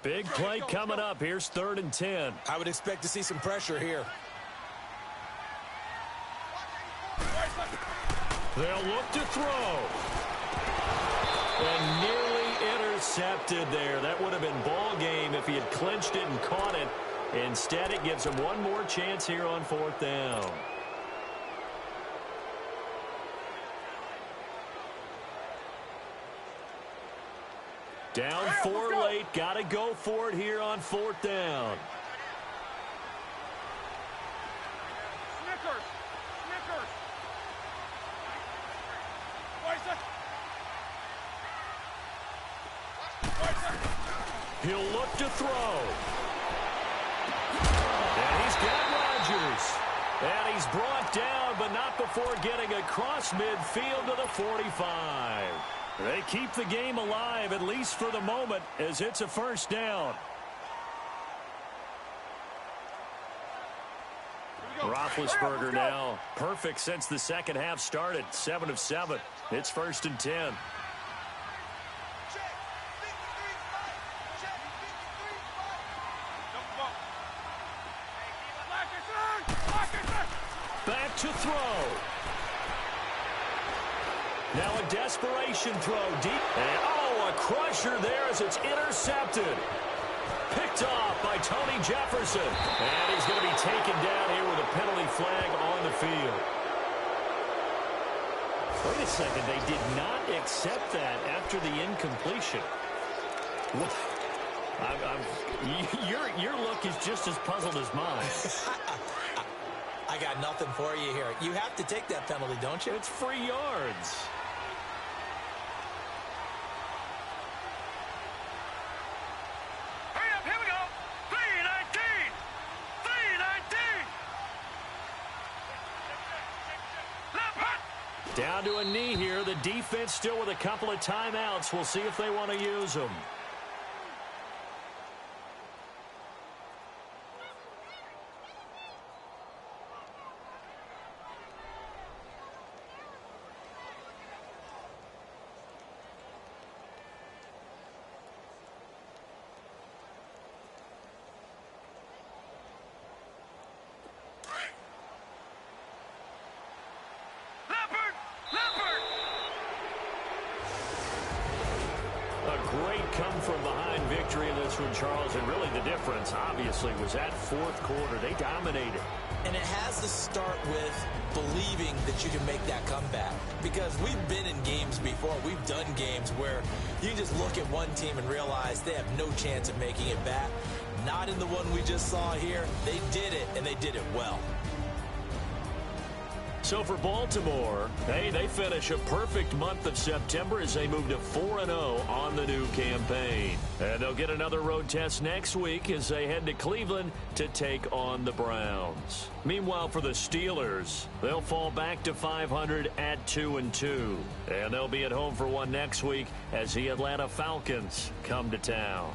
[SPEAKER 2] Big play coming up. Here's 3rd and 10.
[SPEAKER 5] I would expect to see some pressure here.
[SPEAKER 2] They'll look to throw. And nearly intercepted there. That would have been ball game if he had clinched it and caught it. Instead, it gives him one more chance here on 4th down. Down 4 late. Got to go for it here on 4th down. He'll look to throw. And he's got Rodgers. And he's brought down, but not before getting across midfield to the 45. They keep the game alive, at least for the moment, as it's a first down. Roethlisberger now perfect since the second half started. 7 of 7. It's 1st and 10. Back to throw. Now a desperation throw deep. And a crusher there as it's intercepted. Picked off by Tony Jefferson. And he's going to be taken down here with a penalty flag on the field. Wait a second. They did not accept that after the incompletion. Your look is just as puzzled as mine.
[SPEAKER 5] I got nothing for you here. You have to take that penalty, don't you?
[SPEAKER 2] It's free yards.
[SPEAKER 4] Hurry up, here we go. 3:19. 3:19.
[SPEAKER 2] Down to a knee here. The defense still with a couple of timeouts. We'll see if they want to use them. great come-from-behind victory in this one, Charles. And really the difference, obviously, was that fourth quarter. They dominated.
[SPEAKER 5] And it has to start with believing that you can make that comeback. Because we've been in games before. We've done games where you just look at one team and realize they have no chance of making it back. Not in the one we just saw here. They did it, and they did it well.
[SPEAKER 2] So for Baltimore, hey, they finish a perfect month of September as they move to 4-0 on the new campaign. And they'll get another road test next week as they head to Cleveland to take on the Browns. Meanwhile, for the Steelers, they'll fall back to 500 at 2-2. And they'll be at home for one next week as the Atlanta Falcons come to town.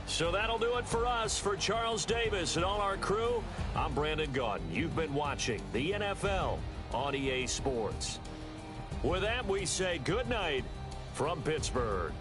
[SPEAKER 2] So that'll do it for us. For Charles Davis and all our crew, I'm Brandon Gaudin. You've been watching the NFL on EA Sports. With that, we say good night from Pittsburgh.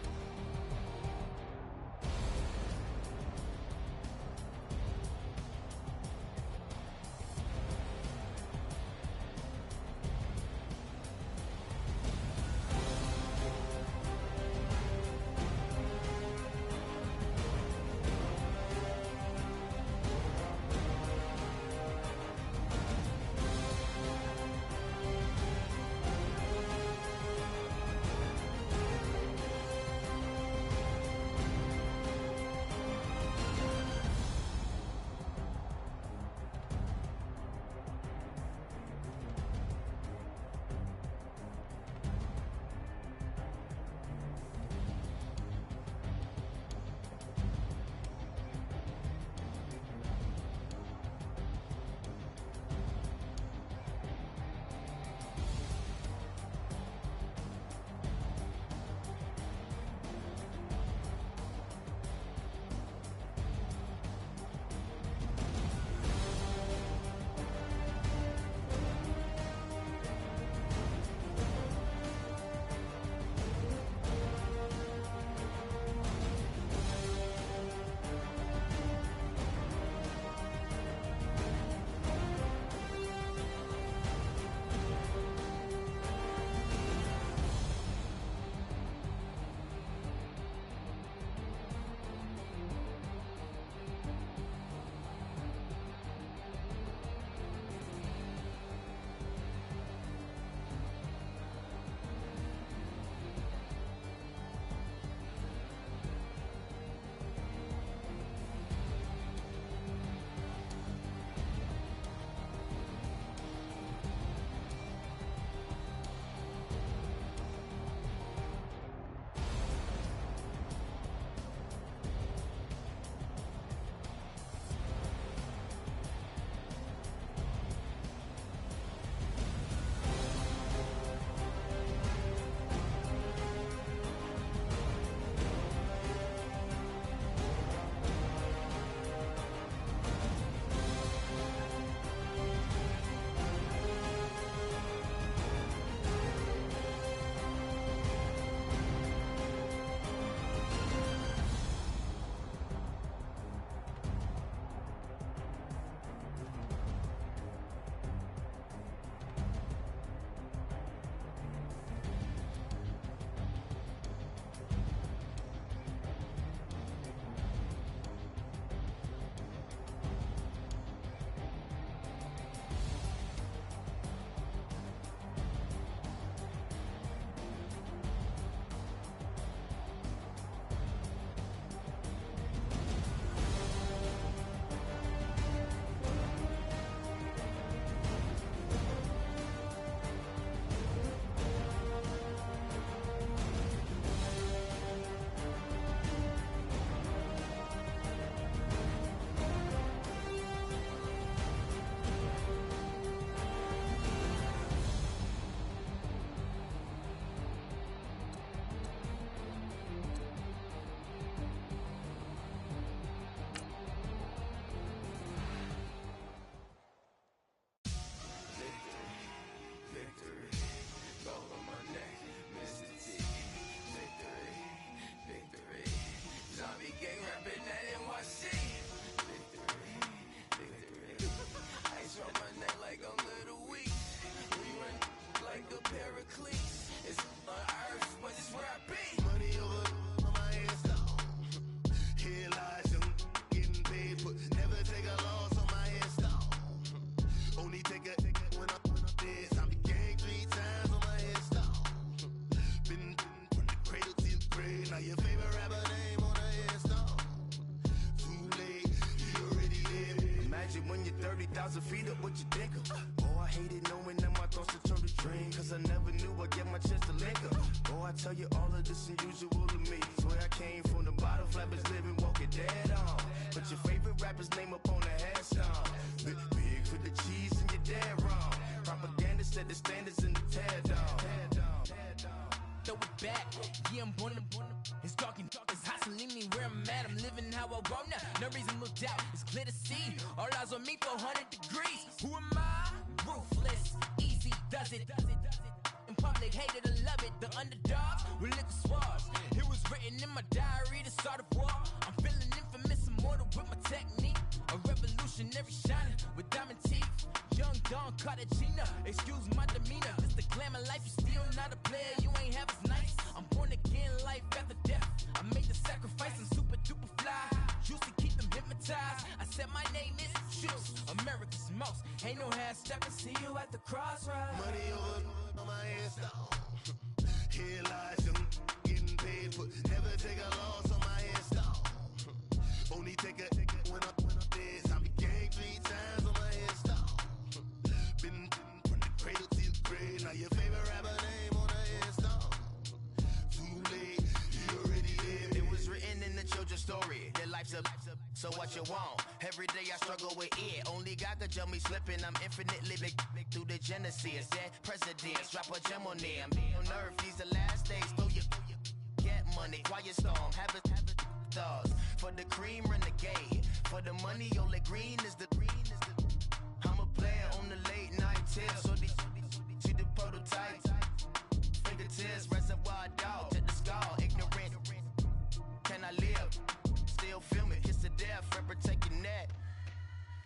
[SPEAKER 3] grade. Now your favorite rapper name on the headstone. Too late, he already lived. Imagine when you're 30,000 feet up, what you think of? Oh, I hated knowing that my thoughts would turn to dream, cause I never knew I'd get my chance to link up. Oh, I tell you all of this unusual to me. Swear I came from the bottom, flappers living, walking dead on. But your favorite rapper's name up on the headstone. Big for the cheese and you're dead wrong. Propaganda set the standards in the tear down.
[SPEAKER 7] Throw it back, yeah, I'm born to. It's dark and it's hot, so leave me where I'm at. I'm living how I want now. No reason to doubt, it's clear to see. All eyes on me, 400 degrees. Who am I? Ruthless, easy, does it. In public, hated or love it. The underdogs with liquor swabs. It was written in my diary to start a war. I'm feeling infamous, immortal with my technique. A revolutionary shining with diamond teeth. Young Don Cartagena, excuse my demeanor. This the glamour life, you still not a player, you ain't half as nice. I'm born again, life after death. I made the sacrifice, I'm super duper fly. Used to keep them hypnotized. I said my name is Juice, America's most. Ain't no half stepping, see you at the crossroads.
[SPEAKER 3] Money over on my headstone. Here lies young, getting paid for. Never take a loss on my headstone. Only take a when I'm dead. I be gang 3 times on my headstone. Been from the cradle to the grave. Now your favorite rapper name on the headstone. Too late, you already lived.
[SPEAKER 1] It was written in the children's story. Their life's a so what you want. Every day I struggle with it. Only God could jump me slipping. I'm infinitely big through the genesis. That presidents drop a gem on them. On earth, these the last days. Throw your get money. Quiet storm. Have it stars. For the cream, renegade. For the money, only green is the I'm a player on the late night tips. So these see the prototype. Fingertips, reservoir dog. To the skull, ignorant. Can I live? Still film it. Kiss the death, forever take your neck.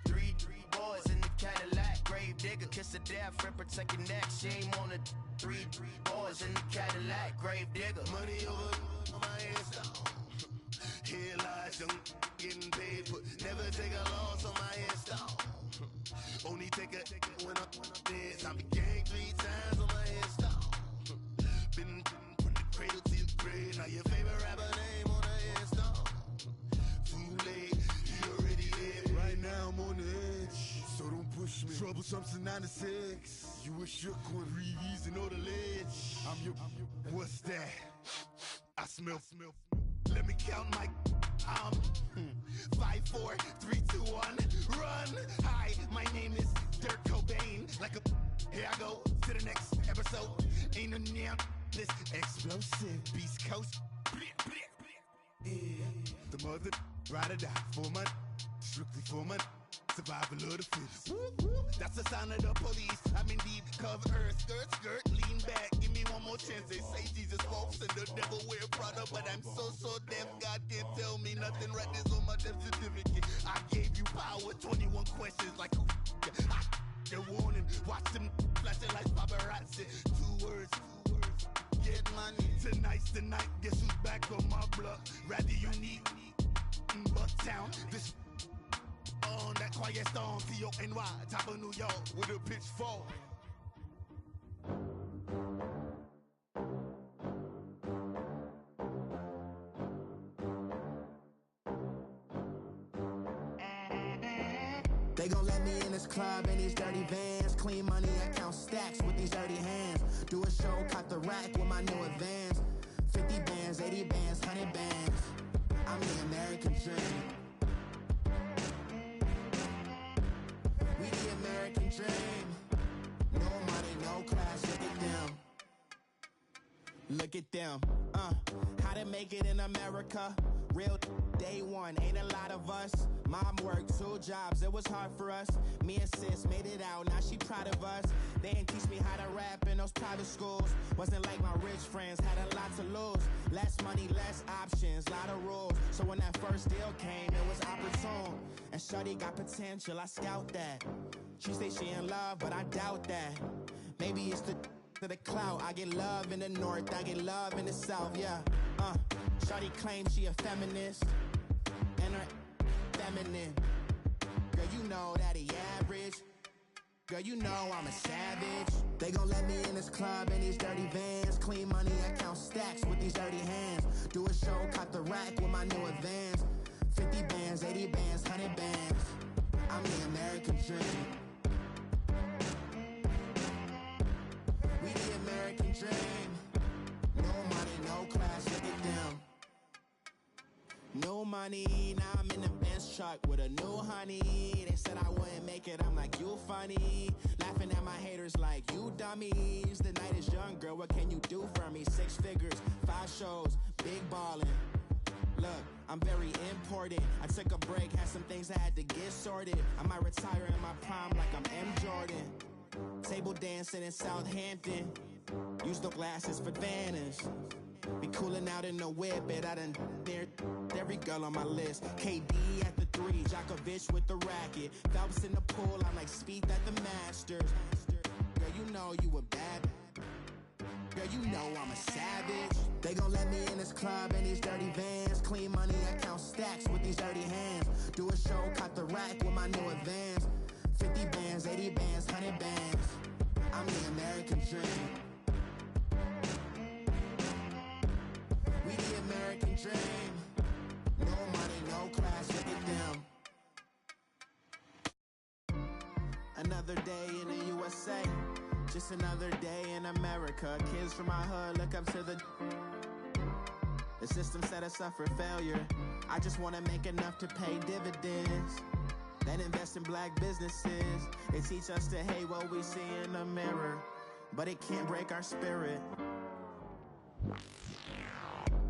[SPEAKER 1] 3 boys in the Cadillac. Grave digger, kiss the death, forever take your neck. Shame on the 3 boys in the Cadillac. Grave digger.
[SPEAKER 3] Money over on my headstone. Here lies young, getting paid for. Never take a loss on my headstone. Only take a when I'm dead. I be gang 3 times on my headstone. Been from the cradle to the grave. Now your favorite rapper name on the headstone. Too late, you already lived. Right now I'm on the edge, so don't push me. Troublesome since 96. You a shook one, Reeves and all the ledge. I'm your. What's that? I smell. Let me count my 5, 4, 3, 2, 1, run. Hi, my name is Dirk Cobain. Like a here I go to the next episode. Ain't no damn this explosive Beast Coast. Yeah. The mother ride or die for money, strictly for money. Survival of the fittest. That's the sign of the police. I'm indeed cover earth, skirt, lean back. Give me one more chance. They say Jesus walks and the devil wear Prada, but I'm so deaf. God can't tell me nothing. Right this on my death certificate. I gave you power. 21 questions like who? They're warning. Watch them flashing like paparazzi. 2 words. Get money. Tonight's the night. Guess who's back on my block? Rather unique. Bucktown. This. On that quiet storm, T-O-N-Y, top of New York, with a pitchfork.
[SPEAKER 1] They gon' let me in this club in these dirty vans. Clean money, I count stacks with these dirty hands. Do a show, cut the rack with my new advance. 50 bands, 80 bands, 100 bands. I'm the American dream. We the American dream. No money, no class, look at them. Look at them, how to make it in America. Real day one, ain't a lot of us. Mom worked 2 jobs, it was hard for us. Me and sis made it out, now she proud of us. They didn't teach me how to rap in those private schools. Wasn't like my rich friends, had a lot to lose. Less money, less options, lot of rules. So when that first deal came, it was opportune. And shorty got potential, I scout that. She say she in love, but I doubt that. Maybe it's the clout. I get love in the north, I get love in the south, yeah. Shorty claims she a feminist, and her feminine. Girl, you know that he average. Girl, you know I'm a savage. They gon' let me in this club in these dirty vans. Clean money, I count stacks with these dirty hands. Do
[SPEAKER 3] 80 bands, 100 bands. I'm the American dream. We the American dream. No money, no class, look at them. No money, now I'm in the Benz truck with a new honey. They said I wouldn't make it, I'm like, you funny. Laughing at my haters like, you dummies. The night is young, girl, what can you do for me? 6 figures, 5 shows, big ballin'. Look, I'm very important. I took a break, had some things I had to get sorted. I might retire in my prime like I'm M. Jordan. Table dancing in Southampton. Use the glasses for Vanish. Be cooling out in the whip, but I done near every girl on my list. KD at the 3, Djokovic with the racket. Phelps in the pool, I'm like Speed at the Masters. Girl, you know you a bad. Girl, you know I'm a savage. They gon' let me in this club in these dirty vans. Clean money, I count stacks with these dirty hands. Do a show, cut the rack with my new advance. 50 bands, 80 bands, 100 bands. I'm the American dream. We the American dream. No money, no class, look at them. Another day in the USA. Just another day in America. Kids from my hood look up to the system set us up for failure. I just want to make enough to pay dividends. Then invest in black businesses. They teach us to hate what we see in the mirror, but it can't break our spirit.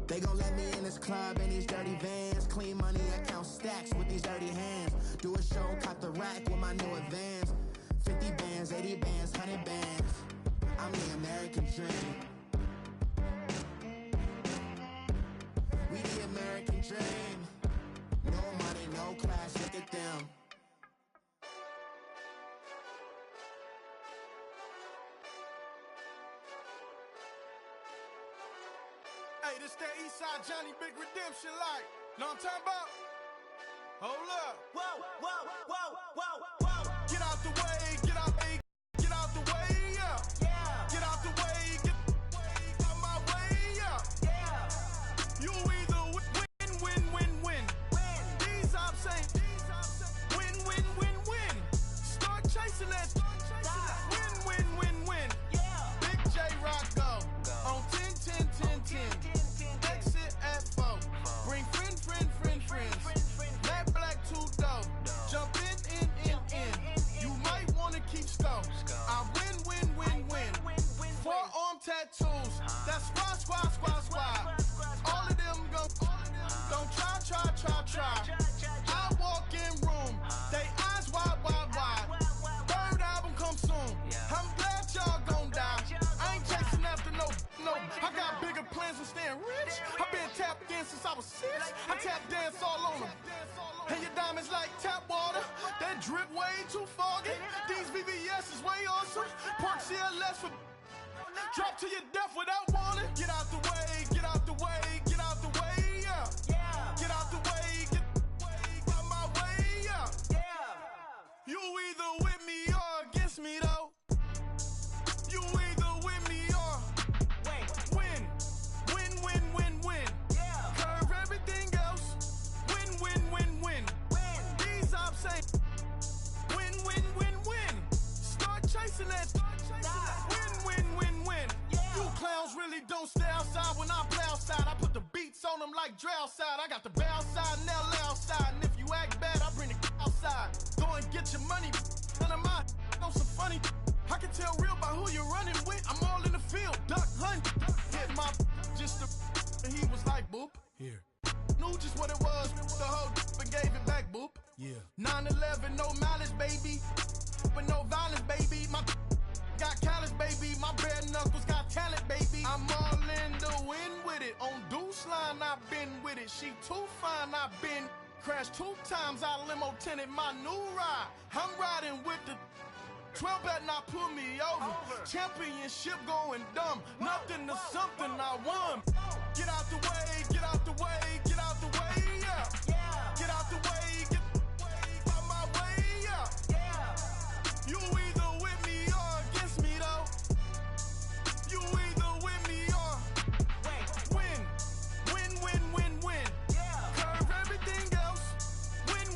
[SPEAKER 3] They gon' let me in this club in these dirty vans. Clean money, I count stacks with these dirty hands. Do a show, cut the rack with my new advance. 50 bands, 80 bands, 100 bands. I'm the American dream. We the American dream. No money, no class, look at them.
[SPEAKER 8] Hey, this that Eastside Johnny Big Redemption like. Know what I'm talking about? Hold up.
[SPEAKER 3] Whoa, whoa, whoa, whoa, whoa.
[SPEAKER 8] Get out the way, get out the way, yeah. Get out the way, get out my way, yeah. You either win. These I'm saying, win. Start chasing that. Win. Big J Rock go on 10. Exit at 4. Bring friends. Matt Black 2 dope. Jump in. You might wanna keep score. I win. Forearm tattoos. That's squad. All of them don't try. I walk in room. They eyes wide. Third album come soon. I'm glad y'all gon' die. I ain't chasing after no. I got bigger plans than staying rich. I've been tapped in since I was 6. I tap dance all on them. And your diamonds like tap water. That drip way too foggy. These VVS is way awesome. Park CLS for drop to your death without warning. Get out the way, yeah. Get out the way, get out my way, yeah. You either with me or against me though. You either with me or win. Curve everything else. Win. These I'm saying, win. Start chasing that. Win. You clowns really don't stay outside when I play outside. I put the beats on them like Dre outside. I got the bow side and LA outside. And if you act bad, I bring the outside. Go and get your money. None of my know some funny. I can tell real by who you're running with. I'm all in the field. Duck hunt. Hit my just the and he was like boop. Here. Knew just what it was. The whole and gave it back boop. Yeah. 9/11, no malice, baby. But no violence, baby. My got callous, baby. My bare knuckles got talent, baby. I'm all in the wind with it. On Deuce line, I've been with it. She too fine, I've been crashed 2 times. I limo tinted my new ride. I'm riding with the 12 better not pull me over. Championship going dumb. Nothing to something I won. Get out the way, yeah. Get out the way, get out my way, yeah. You either with me or against me though. You either with me or win. Curve everything else. Win.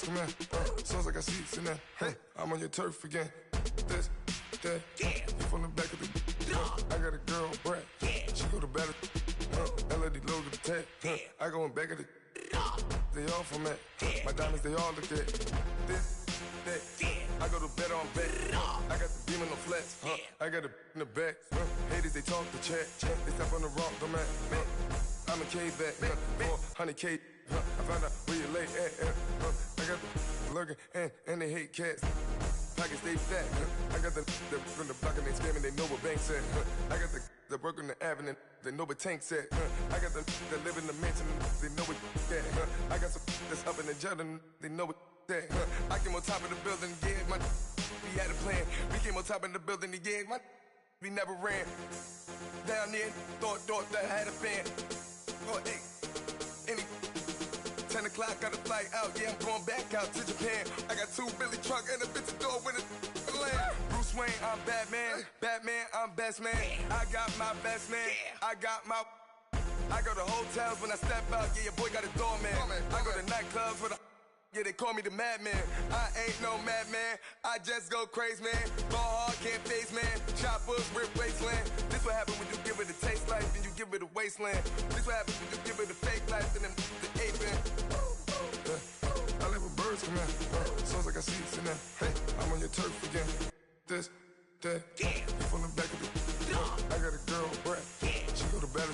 [SPEAKER 9] birds come in. Sounds like I see seats in there. Hey, I'm on your turf again. This, that, you from the back of the. I got a girl, Brad. She go to battle. LOD logo the tag. I go in back of the. They all from that. My diamonds, they all look at. This, that. I go to bed on bed. I got the beam in the flats. I got it in the back. Haters, they talk the chat. They step on the rock, don't matter. I'm a K back. 400K. I found out where you lay at. I got the lurking and they hate cats. Pockets stay fat. I got the from the block and they scamming, they know what banks at. I got the work on the avenue, they know what tanks at. I got the that live in the mansion, they know what that. I got some that's up in the jet and they know what that. I came on top of the building, yeah, my we had a plan. We came on top of the building, yeah, my we never ran. Down there, thought that I had a fan. Oh, hey, any 10 o'clock, got a flight out, yeah, I'm going back out to Japan. I got 2 Billy truck and a bitch door with a land. Bruce Wayne, I'm Batman. Batman, I'm best man. I got my best man. I got my. I go to hotels when I step out, yeah, your boy got a doorman. I go to nightclubs with a. Yeah, they call me the madman. I ain't no madman. I just go crazy, man. Ball hard, can't face, man. Choppers, rip wasteland. This what happen when you give it a taste life, then you give it a wasteland. This what happen when you give it a fake life, and then the ape in. I live with birds come in. Sounds like I see seats in there. Hey, I'm on your turf again. This, that, you from the back of the. I got a girl, Brad. She go to battle.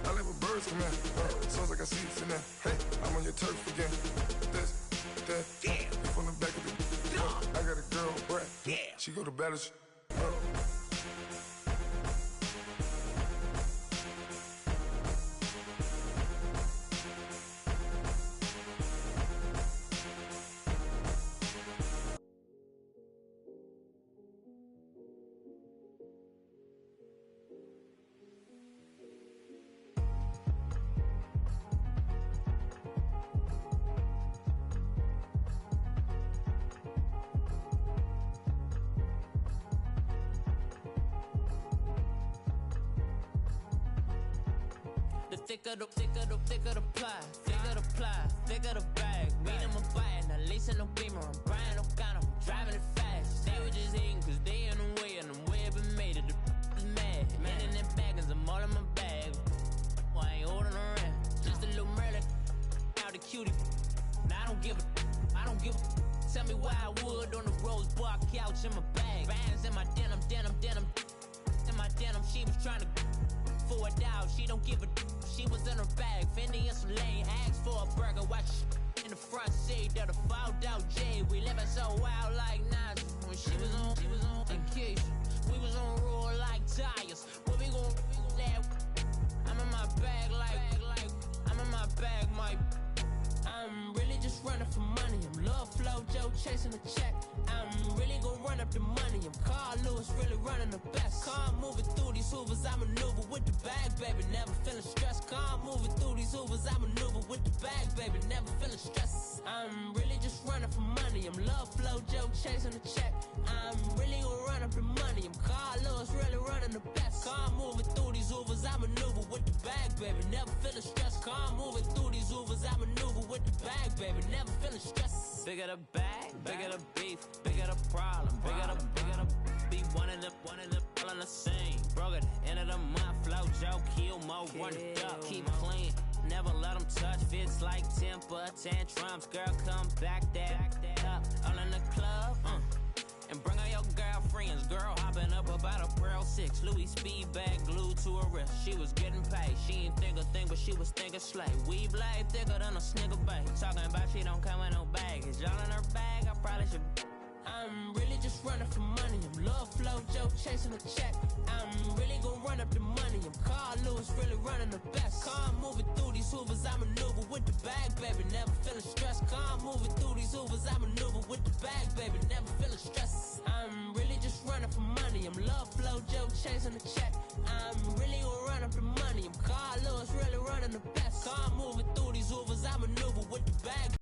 [SPEAKER 9] I live with birds come in. Sounds like I see seats in there. Hey, I'm on your turf again. This, that, you from the back of the. I got a girl, Brad. She go to battle.
[SPEAKER 7] Thicker the pie, thicker the bag. Meet them a bite, now lacing no beamer. I'm Brian O'Connor, I'm driving it fast. They were just hating cause they in the way, and the way I've been made it. The is mad. Man in them baggins, I'm all in my bag. Well, I ain't holding around. Just a little Merlin, out the cutie. Now I don't give a. Tell me why I would on the rose bar couch in my bag. Bands in my denim. In my denim, she was trying to for a doubt. She don't give a. She was in her bag, Fendi and some lane. Asked for a burger, watch in the front seat of the fouled out J. We living so wild like Nas. When she was on vacation, we was on roll like tires. What we gon' let? I'm in my bag like I'm in my bag, Mike. I'm really just running for money. I'm Love Flow Joe chasing the check. I'm really gon' run up the money. I'm Carl Lewis, really running the best. Car moving through these hoovers, I maneuver with the bag, baby. Never feeling stressed. Car moving through these hoovers, I maneuver with the bag, baby. Never feeling stressed. I'm really just running for money. I'm Love Flow Joe chasing the check. I'm really gon' run up the money. I'm Carl Lewis, really running the best. Car moving through these hoovers, I maneuver with the bag, baby. Never feeling stressed. Car moving through these hoovers, I maneuver with the bag, baby. Never feeling stressed. Bigger the bag, bigger the beef, bigger the problem, bigger the be one of the all in the same. Broke at the end of the month, flow Joe, kill mo, run it up, keep clean. Never let them touch, fits like temper tantrums. Girl, come back that up, all in the club, and bring all your girlfriends. Girl hopping up about a Pearl 6 Louis speed bag glued to her wrist. She was getting paid, she ain't think a thing, but she was thinking slay. We blade thicker than a snicker bag. Talking about she don't come with no baggage. Y'all in her bag, I probably should. I'm really just running for money. I'm Love Flow Joe chasing a check. I'm really gon' run up the money. I'm Carl Lewis, really running the best. Car moving through these hoovers, I maneuver with the bag, baby. Never feeling stressed. Car moving through these hoovers, I maneuver with the bag, baby. Never feeling stressed. I'm really just running for money. I'm Love Flow Joe chasing a check. I'm really gon' run up the money. I'm Carl Lewis, really running the best. Car moving through these hoovers, I maneuver with the bag.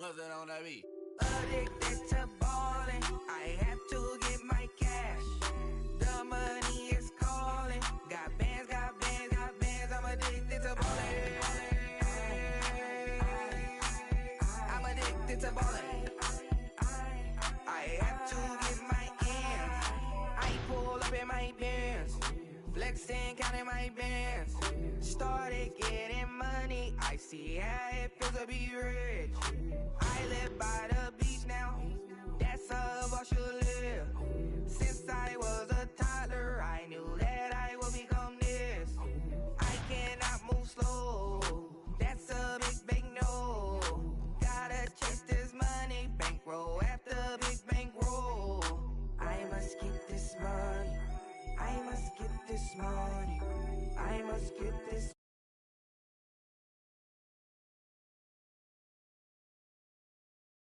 [SPEAKER 3] What's that on that beat?
[SPEAKER 10] Addicted to ballin', I have to get my cash. The money is calling. Got bands, got bands, got bands. I'm addicted to ballin'. I'm addicted to ballin'. I have to get my ends. I pull up in my Benz, flexing, counting my bands. Started getting money. I see how it feels to be rich. I live by the beach now. That's how I should live. Since I was a toddler, I knew that I would become this. I cannot move slow. That's a big no. Gotta chase this money, bankroll after big bankroll. I must get this money. I must get this money. I must get this